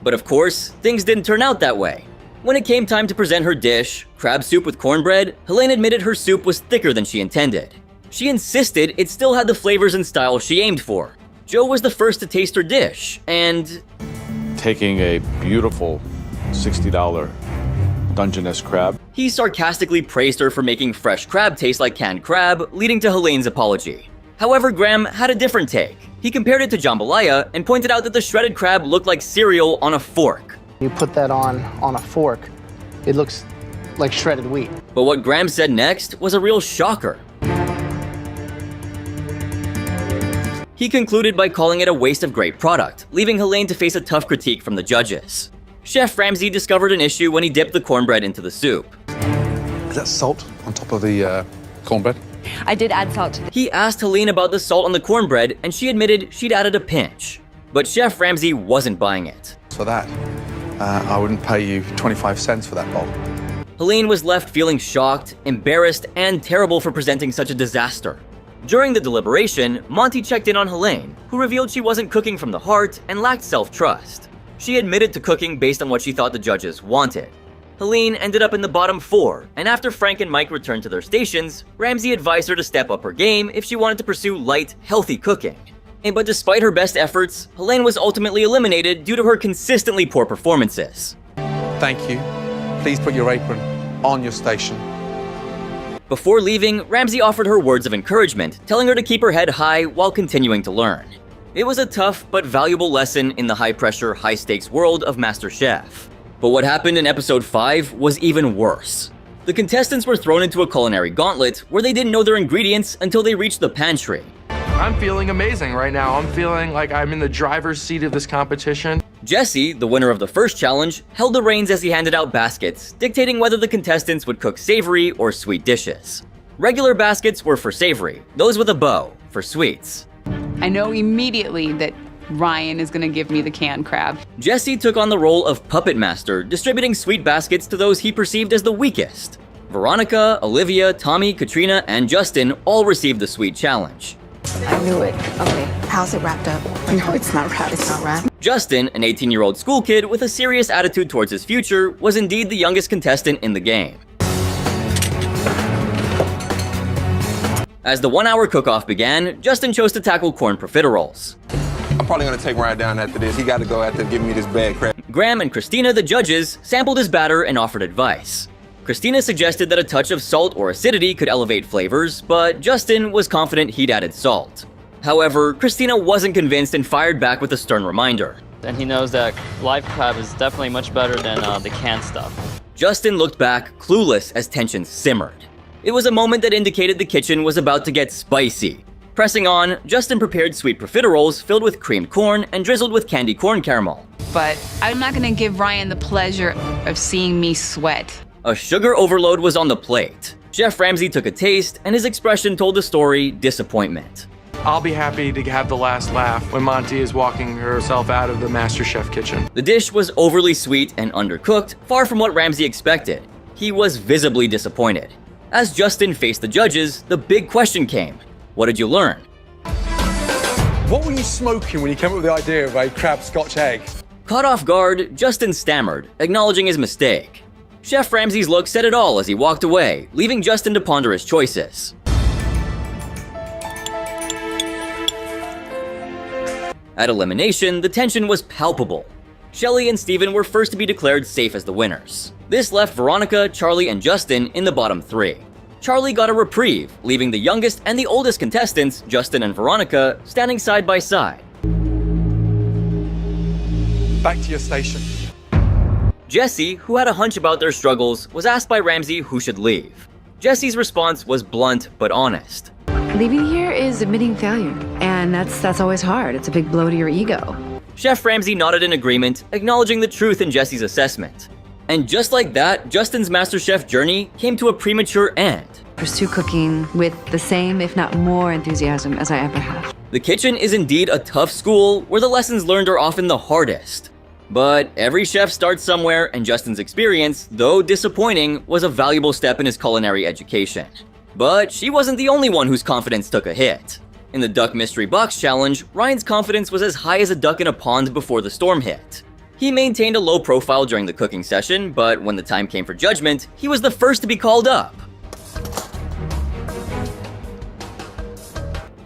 But of course, things didn't turn out that way. When it came time to present her dish, crab soup with cornbread, Helene admitted her soup was thicker than she intended. She insisted it still had the flavors and style she aimed for. Joe was the first to taste her dish, and... Taking a beautiful $60 Dungeness crab. He sarcastically praised her for making fresh crab taste like canned crab, leading to Helene's apology. However, Graham had a different take. He compared it to jambalaya and pointed out that the shredded crab looked like cereal on a fork. You put that on a fork, it looks like shredded wheat. But what Graham said next was a real shocker. He concluded by calling it a waste of great product, leaving Helene to face a tough critique from the judges. Chef Ramsay discovered an issue when he dipped the cornbread into the soup. Is that salt on top of the cornbread? I did add salt to the... He asked Helene about the salt on the cornbread, and she admitted she'd added a pinch. But Chef Ramsay wasn't buying it. For that, I wouldn't pay you 25 cents for that bowl. Helene was left feeling shocked, embarrassed, and terrible for presenting such a disaster. During the deliberation, Monty checked in on Helene, who revealed she wasn't cooking from the heart and lacked self-trust. She admitted to cooking based on what she thought the judges wanted. Helene ended up in the bottom 4, and after Frank and Mike returned to their stations, Ramsay advised her to step up her game if she wanted to pursue light, healthy cooking. But despite her best efforts, Helene was ultimately eliminated due to her consistently poor performances. Thank you. Please put your apron on your station. Before leaving, Ramsay offered her words of encouragement, telling her to keep her head high while continuing to learn. It was a tough but valuable lesson in the high-pressure, high-stakes world of MasterChef. But what happened in episode 5 was even worse. The contestants were thrown into a culinary gauntlet where they didn't know their ingredients until they reached the pantry. I'm feeling amazing right now. I'm feeling like I'm in the driver's seat of this competition. Jesse, the winner of the first challenge, held the reins as he handed out baskets, dictating whether the contestants would cook savory or sweet dishes. Regular baskets were for savory, those with a bow for sweets. I know immediately that Ryan is gonna give me the canned crab. Jesse took on the role of puppet master, distributing sweet baskets to those he perceived as the weakest. Veronica, Olivia, Tommy, Katrina, and Justin all received the sweet challenge. I knew it. Okay, how's it wrapped up? No, it's not wrapped. It's not wrapped. Justin, an 18-year-old school kid with a serious attitude towards his future, was indeed the youngest contestant in the game. As the 1-hour cook-off began, Justin chose to tackle corn profiteroles. I'm probably gonna take Ryan down after this. He got to go after giving me this bad crap. Graham and Christina, the judges, sampled his batter and offered advice. Christina suggested that a touch of salt or acidity could elevate flavors, but Justin was confident he'd added salt. However, Christina wasn't convinced and fired back with a stern reminder. And he knows that live crab is definitely much better than the canned stuff. Justin looked back, clueless as tensions simmered. It was a moment that indicated the kitchen was about to get spicy. Pressing on, Justin prepared sweet profiteroles filled with creamed corn and drizzled with candy corn caramel. But I'm not gonna give Ryan the pleasure of seeing me sweat. A sugar overload was on the plate. Chef Ramsay took a taste, and his expression told the story disappointment. I'll be happy to have the last laugh when Monty is walking herself out of the MasterChef kitchen. The dish was overly sweet and undercooked, far from what Ramsay expected. He was visibly disappointed. As Justin faced the judges, the big question came. What did you learn? What were you smoking when you came up with the idea of a crab scotch egg? Caught off guard, Justin stammered, acknowledging his mistake. Chef Ramsay's look said it all as he walked away, leaving Justin to ponder his choices. At elimination, the tension was palpable. Shelley and Steven were first to be declared safe as the winners. This left Veronica, Charlie, and Justin in the bottom 3. Charlie got a reprieve, leaving the youngest and the oldest contestants, Justin and Veronica, standing side by side. Back to your station. Jesse, who had a hunch about their struggles, was asked by Ramsay who should leave. Jesse's response was blunt but honest. Leaving here is admitting failure, and that's always hard. It's a big blow to your ego. Chef Ramsay nodded in agreement, acknowledging the truth in Jesse's assessment. And just like that, Justin's MasterChef journey came to a premature end. Pursue cooking with the same, if not more, enthusiasm as I ever have. The kitchen is indeed a tough school where the lessons learned are often the hardest. But every chef starts somewhere, and Justin's experience, though disappointing, was a valuable step in his culinary education. But she wasn't the only one whose confidence took a hit. In the Duck Mystery Box Challenge, Ryan's confidence was as high as a duck in a pond before the storm hit. He maintained a low profile during the cooking session, but when the time came for judgment, he was the first to be called up.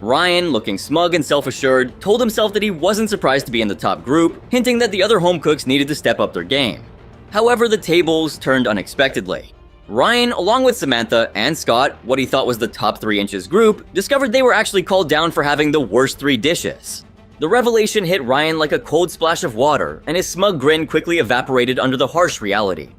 Ryan, looking smug and self-assured, told himself that he wasn't surprised to be in the top group, hinting that the other home cooks needed to step up their game. However, the tables turned unexpectedly. Ryan, along with Samantha and Scott, what he thought was the top 3 inches group, discovered they were actually called down for having the worst 3 dishes. The revelation hit Ryan like a cold splash of water, and his smug grin quickly evaporated under the harsh reality.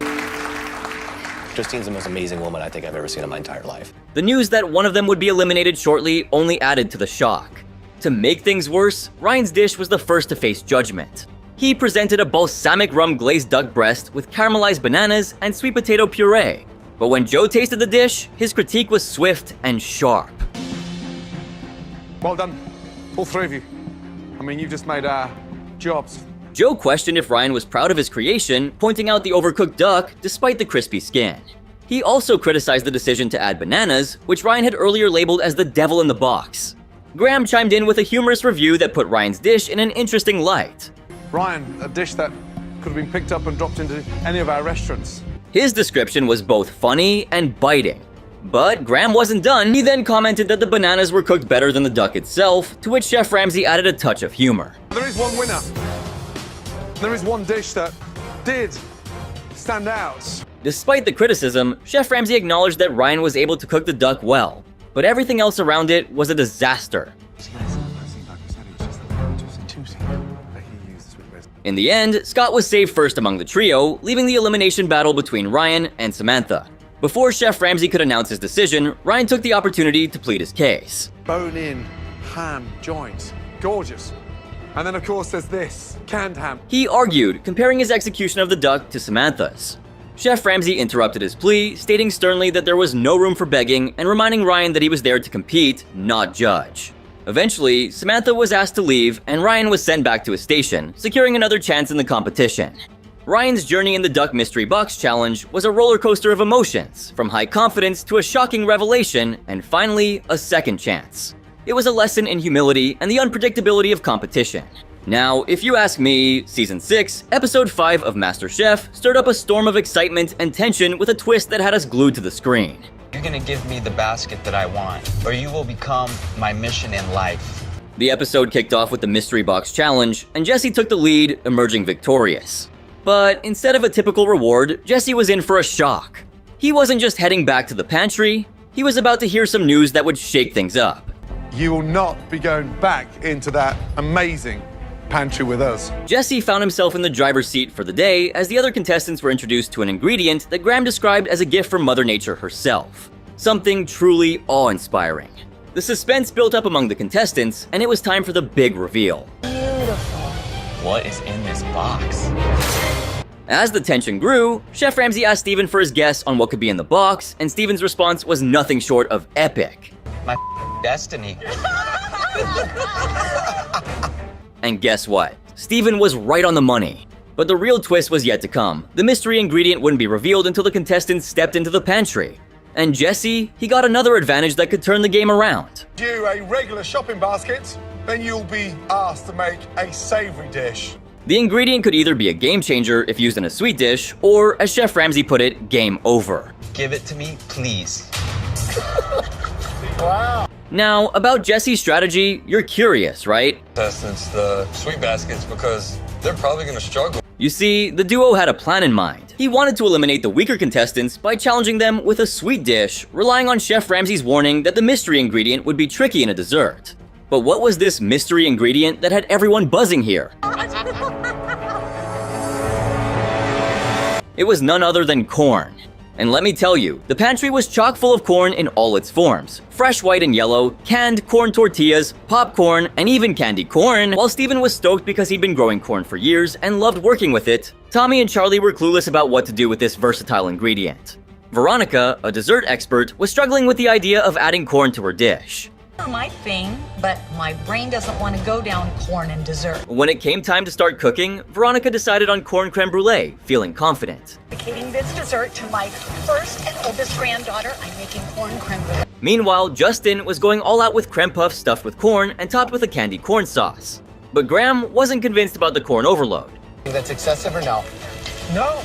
Justine's the most amazing woman I think I've ever seen in my entire life. The news that one of them would be eliminated shortly only added to the shock. To make things worse, Ryan's dish was the first to face judgment. He presented a balsamic rum glazed duck breast with caramelized bananas and sweet potato puree. But when Joe tasted the dish, his critique was swift and sharp. Well done, all 3 of you. I mean, you've just made our jobs. Joe questioned if Ryan was proud of his creation, pointing out the overcooked duck despite the crispy skin. He also criticized the decision to add bananas, which Ryan had earlier labeled as the devil in the box. Graham chimed in with a humorous review that put Ryan's dish in an interesting light. Ryan, a dish that could have been picked up and dropped into any of our restaurants. His description was both funny and biting. But Graham wasn't done. He then commented that the bananas were cooked better than the duck itself, to which Chef Ramsay added a touch of humor. There is one winner. There is one dish that did stand out. Despite the criticism, Chef Ramsay acknowledged that Ryan was able to cook the duck well, but everything else around it was a disaster. In the end, Scott was saved first among the trio, leaving the elimination battle between Ryan and Samantha. Before Chef Ramsay could announce his decision, Ryan took the opportunity to plead his case. Bone-in ham joint. Gorgeous. And then, of course, there's this, canned ham. He argued, comparing his execution of the duck to Samantha's. Chef Ramsay interrupted his plea, stating sternly that there was no room for begging and reminding Ryan that he was there to compete, not judge. Eventually, Samantha was asked to leave and Ryan was sent back to his station, securing another chance in the competition. Ryan's journey in the Duck Mystery Box Challenge was a roller coaster of emotions, from high confidence to a shocking revelation, and finally, a second chance. It was a lesson in humility and the unpredictability of competition. Now, if you ask me, Season 6, Episode 5 of MasterChef stirred up a storm of excitement and tension with a twist that had us glued to the screen. You're gonna give me the basket that I want, or you will become my mission in life. The episode kicked off with the Mystery Box Challenge, and Jesse took the lead, emerging victorious. But instead of a typical reward, Jesse was in for a shock. He wasn't just heading back to the pantry, he was about to hear some news that would shake things up. You will not be going back into that amazing pantry with us. Jesse found himself in the driver's seat for the day as the other contestants were introduced to an ingredient that Graham described as a gift from Mother Nature herself. Something truly awe-inspiring. The suspense built up among the contestants, and it was time for the big reveal. Beautiful. What is in this box? As the tension grew, Chef Ramsay asked Steven for his guess on what could be in the box, and Steven's response was nothing short of epic. My destiny. And guess what? Steven was right on the money. But the real twist was yet to come. The mystery ingredient wouldn't be revealed until the contestants stepped into the pantry. And Jesse, he got another advantage that could turn the game around. You a regular shopping basket, then you'll be asked to make a savory dish. The ingredient could either be a game changer if used in a sweet dish, or as Chef Ramsay put it, game over. Give it to me, please. Wow. Now, about Jesse's strategy, you're curious, right? Contestants, the sweet baskets, because they're probably gonna struggle. You see, the duo had a plan in mind. He wanted to eliminate the weaker contestants by challenging them with a sweet dish, relying on Chef Ramsay's warning that the mystery ingredient would be tricky in a dessert. But what was this mystery ingredient that had everyone buzzing here? It was none other than corn. And let me tell you, the pantry was chock full of corn in all its forms. Fresh white and yellow, canned corn tortillas, popcorn, and even candy corn. While Steven was stoked because he'd been growing corn for years and loved working with it, Tommy and Charlie were clueless about what to do with this versatile ingredient. Veronica, a dessert expert, was struggling with the idea of adding corn to her dish. My thing, but my brain doesn't want to go down corn and dessert. When it came time to start cooking, Veronica decided on corn creme brulee, feeling confident. Dedicating this dessert to my first and oldest granddaughter, I'm making corn creme brulee. Meanwhile, Justin was going all out with creme puffs stuffed with corn and topped with a candy corn sauce. But Graham wasn't convinced about the corn overload. That's excessive or no? No.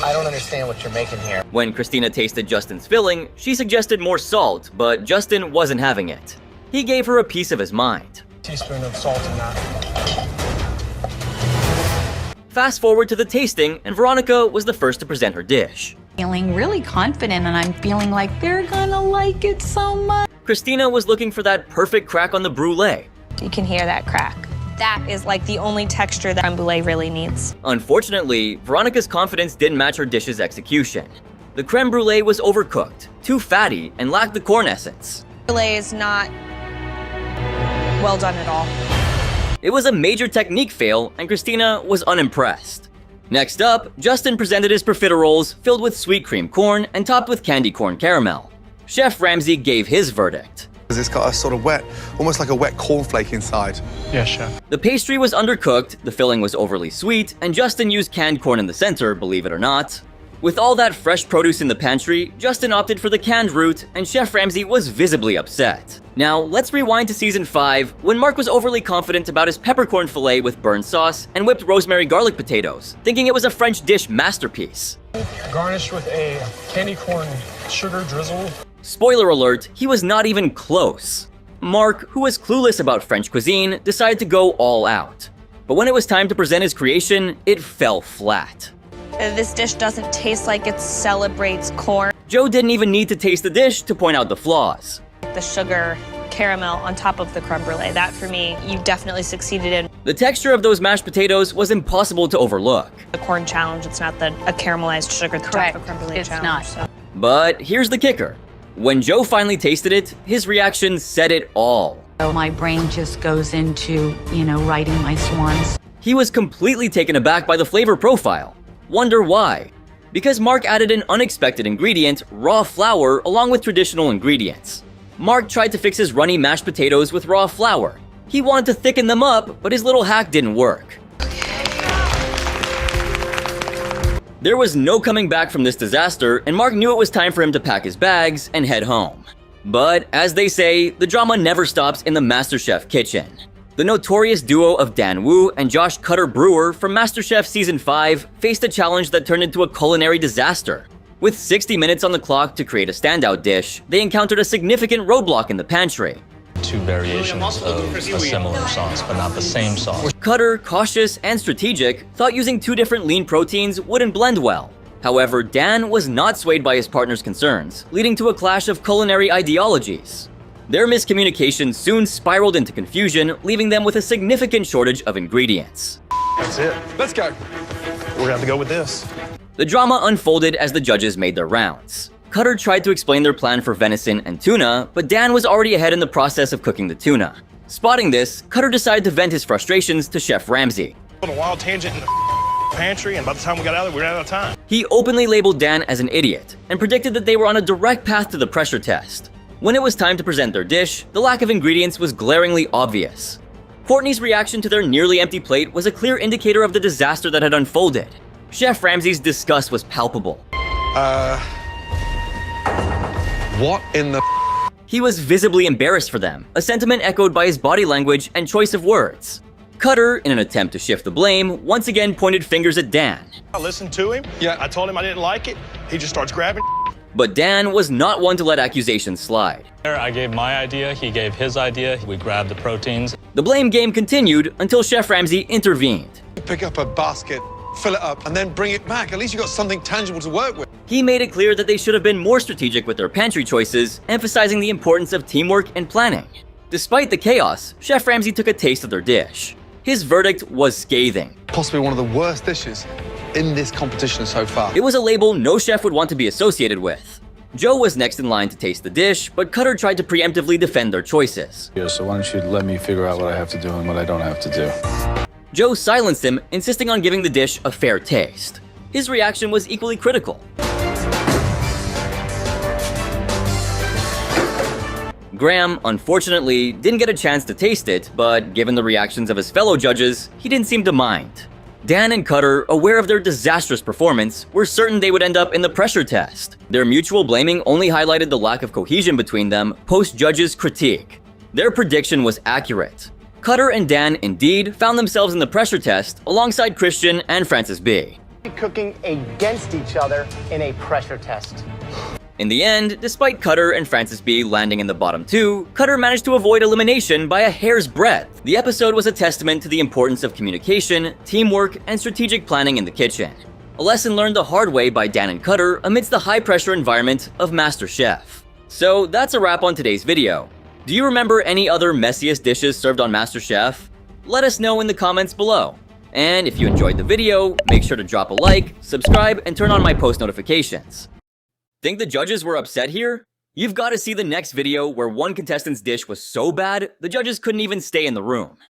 I don't understand what you're making here. When Christina tasted Justin's filling, she suggested more salt, but Justin wasn't having it. He gave her a piece of his mind. Teaspoon of salt in that. Fast forward to the tasting, and Veronica was the first to present her dish. Feeling really confident, and I'm feeling like they're gonna like it so much. Christina was looking for that perfect crack on the brulee. You can hear that crack. That is like the only texture that creme brulee really needs. Unfortunately, Veronica's confidence didn't match her dish's execution. The creme brulee was overcooked, too fatty, and lacked the corn essence. Brulee is not well done at all. It was a major technique fail, and Christina was unimpressed. Next up, Justin presented his profiteroles filled with sweet cream corn and topped with candy corn caramel. Chef Ramsay gave his verdict. It's got a sort of wet, almost like a wet cornflake inside. Yes, chef. The pastry was undercooked, the filling was overly sweet, and Justin used canned corn in the center, believe it or not. With all that fresh produce in the pantry, Justin opted for the canned route, and Chef Ramsay was visibly upset. Now, let's rewind to season 5, when Mark was overly confident about his peppercorn fillet with burnt sauce and whipped rosemary garlic potatoes, thinking it was a French dish masterpiece. Garnished with a candy corn sugar drizzle. Spoiler alert, he was not even close. Mark, who was clueless about French cuisine, decided to go all out. But when it was time to present his creation, it fell flat. This dish doesn't taste like it celebrates corn. Joe didn't even need to taste the dish to point out the flaws. The sugar caramel on top of the creme brulee, that for me, you definitely succeeded in. The texture of those mashed potatoes was impossible to overlook. The corn challenge, it's not a caramelized sugar at the top of creme brulee It's challenge. not. So. But here's the kicker. When Joe finally tasted it, his reaction said it all. So my brain just goes into, writing my swans. He was completely taken aback by the flavor profile. Wonder why? Because Mark added an unexpected ingredient, raw flour, along with traditional ingredients. Mark tried to fix his runny mashed potatoes with raw flour. He wanted to thicken them up, but his little hack didn't work. There was no coming back from this disaster, and Mark knew it was time for him to pack his bags and head home. But, as they say, the drama never stops in the MasterChef kitchen. The notorious duo of Dan Wu and Josh Cutter Brewer from MasterChef Season 5 faced a challenge that turned into a culinary disaster. With 60 minutes on the clock to create a standout dish, they encountered a significant roadblock in the pantry. 2 variations of a similar sauce, but not the same sauce. Cutter, cautious and strategic, thought using 2 different lean proteins wouldn't blend well. However, Dan was not swayed by his partner's concerns, leading to a clash of culinary ideologies. Their miscommunication soon spiraled into confusion, leaving them with a significant shortage of ingredients. That's it. Let's go. We're gonna have to go with this. The drama unfolded as the judges made their rounds. Cutter tried to explain their plan for venison and tuna, but Dan was already ahead in the process of cooking the tuna. Spotting this, Cutter decided to vent his frustrations to Chef Ramsay. On a wild tangent in the pantry, and by the time we got out of there, we ran out of time. He openly labeled Dan as an idiot and predicted that they were on a direct path to the pressure test. When it was time to present their dish, the lack of ingredients was glaringly obvious. Courtney's reaction to their nearly empty plate was a clear indicator of the disaster that had unfolded. Chef Ramsay's disgust was palpable. What in the... He was visibly embarrassed for them, a sentiment echoed by his body language and choice of words. Cutter, in an attempt to shift the blame, once again pointed fingers at Dan. I listened to him. Yeah. I told him I didn't like it. He just starts grabbing. But Dan was not one to let accusations slide. I gave my idea, he gave his idea, we grabbed the proteins. The blame game continued until Chef Ramsay intervened. Pick up a basket, fill it up, and then bring it back. At least you got something tangible to work with. He made it clear that they should have been more strategic with their pantry choices, emphasizing the importance of teamwork and planning. Despite the chaos, Chef Ramsay took a taste of their dish. His verdict was scathing. Possibly one of the worst dishes in this competition so far. It was a label no chef would want to be associated with. Joe was next in line to taste the dish, but Cutter tried to preemptively defend their choices. Yeah, so why don't you let me figure out what I have to do and what I don't have to do. Joe silenced him, insisting on giving the dish a fair taste. His reaction was equally critical. Graham, unfortunately, didn't get a chance to taste it, but given the reactions of his fellow judges, he didn't seem to mind. Dan and Cutter, aware of their disastrous performance, were certain they would end up in the pressure test. Their mutual blaming only highlighted the lack of cohesion between them post-judges' critique. Their prediction was accurate. Cutter and Dan indeed found themselves in the pressure test alongside Christian and Francis B. Cooking against each other in a pressure test. In the end, despite Cutter and Francis B landing in the bottom 2, Cutter managed to avoid elimination by a hair's breadth. The episode was a testament to the importance of communication, teamwork, and strategic planning in the kitchen. A lesson learned the hard way by Dan and Cutter amidst the high-pressure environment of MasterChef. So that's a wrap on today's video. Do you remember any other messiest dishes served on MasterChef? Let us know in the comments below. And if you enjoyed the video, make sure to drop a like, subscribe, and turn on my post notifications. Think the judges were upset here? You've got to see the next video where one contestant's dish was so bad, the judges couldn't even stay in the room.